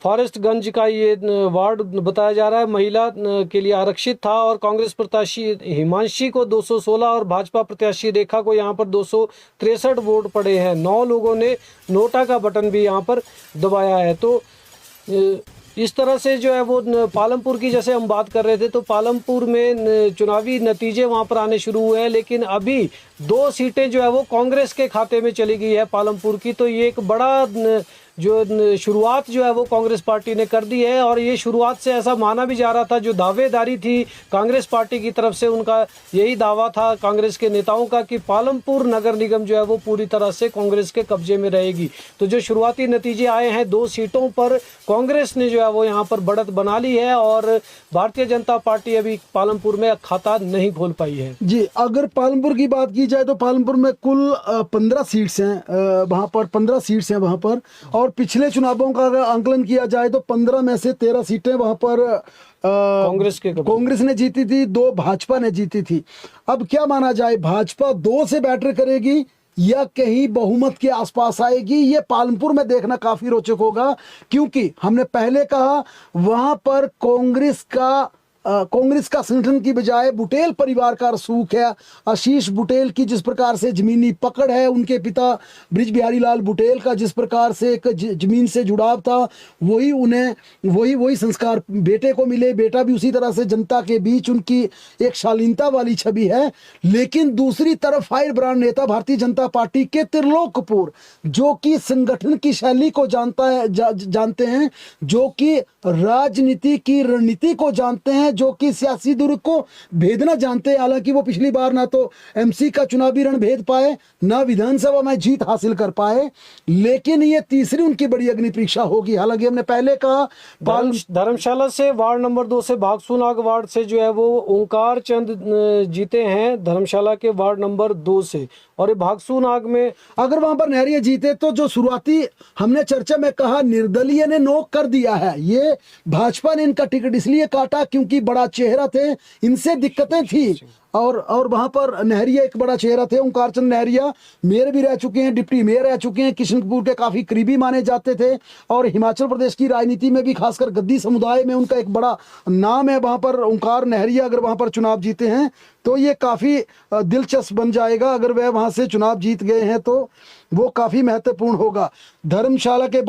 फॉरेस्टगंज का ये वार्ड बताया जा रहा है महिला के लिए आरक्षित था और कांग्रेस प्रत्याशी हिमांशी को 216 और भाजपा प्रत्याशी रेखा को यहाँ पर 263 वोट पड़े हैं। 9 लोगों ने नोटा का बटन भी यहाँ पर दबाया है। तो इस तरह से जो है वो पालमपुर की जैसे हम बात कर रहे थे तो पालमपुर में चुनावी नतीजे वहां पर आने शुरू हुए हैं, लेकिन अभी 2 सीटें जो है वो कांग्रेस के खाते में चली गई है पालमपुर की। तो ये एक बड़ा जो शुरुआत जो है वो कांग्रेस पार्टी ने कर दी है और ये शुरुआत से ऐसा माना भी जा रहा था, जो दावेदारी थी कांग्रेस पार्टी की तरफ से, उनका यही दावा था कांग्रेस के नेताओं का कि पालमपुर नगर निगम जो है वो पूरी तरह से कांग्रेस के कब्जे में रहेगी। तो जो शुरुआती नतीजे आए हैं 2 सीटों पर कांग्रेस ने जो है वो यहाँ पर बढ़त बना ली है और भारतीय जनता पार्टी अभी पालमपुर में खाता नहीं खोल पाई है। जी, अगर पालमपुर की बात की जाए तो पालमपुर में कुल 15 सीट्स हैं, वहाँ पर 15 सीट्स हैं वहाँ पर। और और पिछले चुनावों का अगर आंकलन किया जाए तो 15 में से 13 सीटें वहां पर कांग्रेस ने जीती थी, 2 भाजपा ने जीती थी। अब क्या माना जाए, भाजपा 2 से बैटर करेगी या कहीं बहुमत के आसपास आएगी? ये पालमपुर में देखना काफी रोचक होगा, क्योंकि हमने पहले कहा वहां पर कांग्रेस का संगठन की बजाय बुटेल परिवार का रसूख है। आशीष बुटेल की जिस प्रकार से जमीनी पकड़ है, उनके पिता ब्रिज बिहारी लाल बुटेल का जिस प्रकार से एक जमीन से जुड़ाव था, वही संस्कार बेटे को मिले। बेटा भी उसी तरह से जनता के बीच उनकी एक शालीनता वाली छवि है। लेकिन दूसरी तरफ फायर ब्रांड नेता भारतीय जनता पार्टी के त्रिलोक कपूर, जो कि संगठन की शैली को जानते हैं, जो कि राजनीति की रणनीति को जानते हैं, जो कि सियासी दूर को भेदना जानते हैं। हालांकि वो पिछली बार ना तो एमसी का चुनावी रण भेद पाए, ना विधानसभा में जीत हासिल कर पाए, लेकिन ये तीसरी उनकी बड़ी अग्नि परीक्षा होगी। हालांकि हमने पहले कहा धर्मशाला से वार्ड नंबर 2 से भागसूनाग वार्ड से जो है वो ओंकार चंद जीते हैं, धर्मशाला के वार्ड नंबर 2 से। और ये भागसूनाग में अगर वहां पर नहरिया जीते तो जो शुरुआती हमने चर्चा में कहा निर्दलीय ने नोक कर दिया है। ये भाजपा ने इनका टिकट इसलिए काटा क्योंकि बड़ा चेहरा थे, इनसे दिक्कतें थी। और वहां पर नहरिया एक बड़ा चेहरा थे। ओंकार चंद नहरिया मेयर भी रह चुके हैं, डिप्टी मेयर रह चुके हैं, किशन कपूर के काफी करीबी माने जाते थे। और हिमाचल प्रदेश की राजनीति में भी खासकर गद्दी समुदाय में उनका एक बड़ा नाम है। वहां पर ओंकार नहरिया अगर वहां पर चुनाव जीते हैं तो ये काफी दिलचस्प बन जाएगा। अगर वह वहां से चुनाव जीत गए हैं तो वो काफी महत्वपूर्ण होगा। धर्मशाला के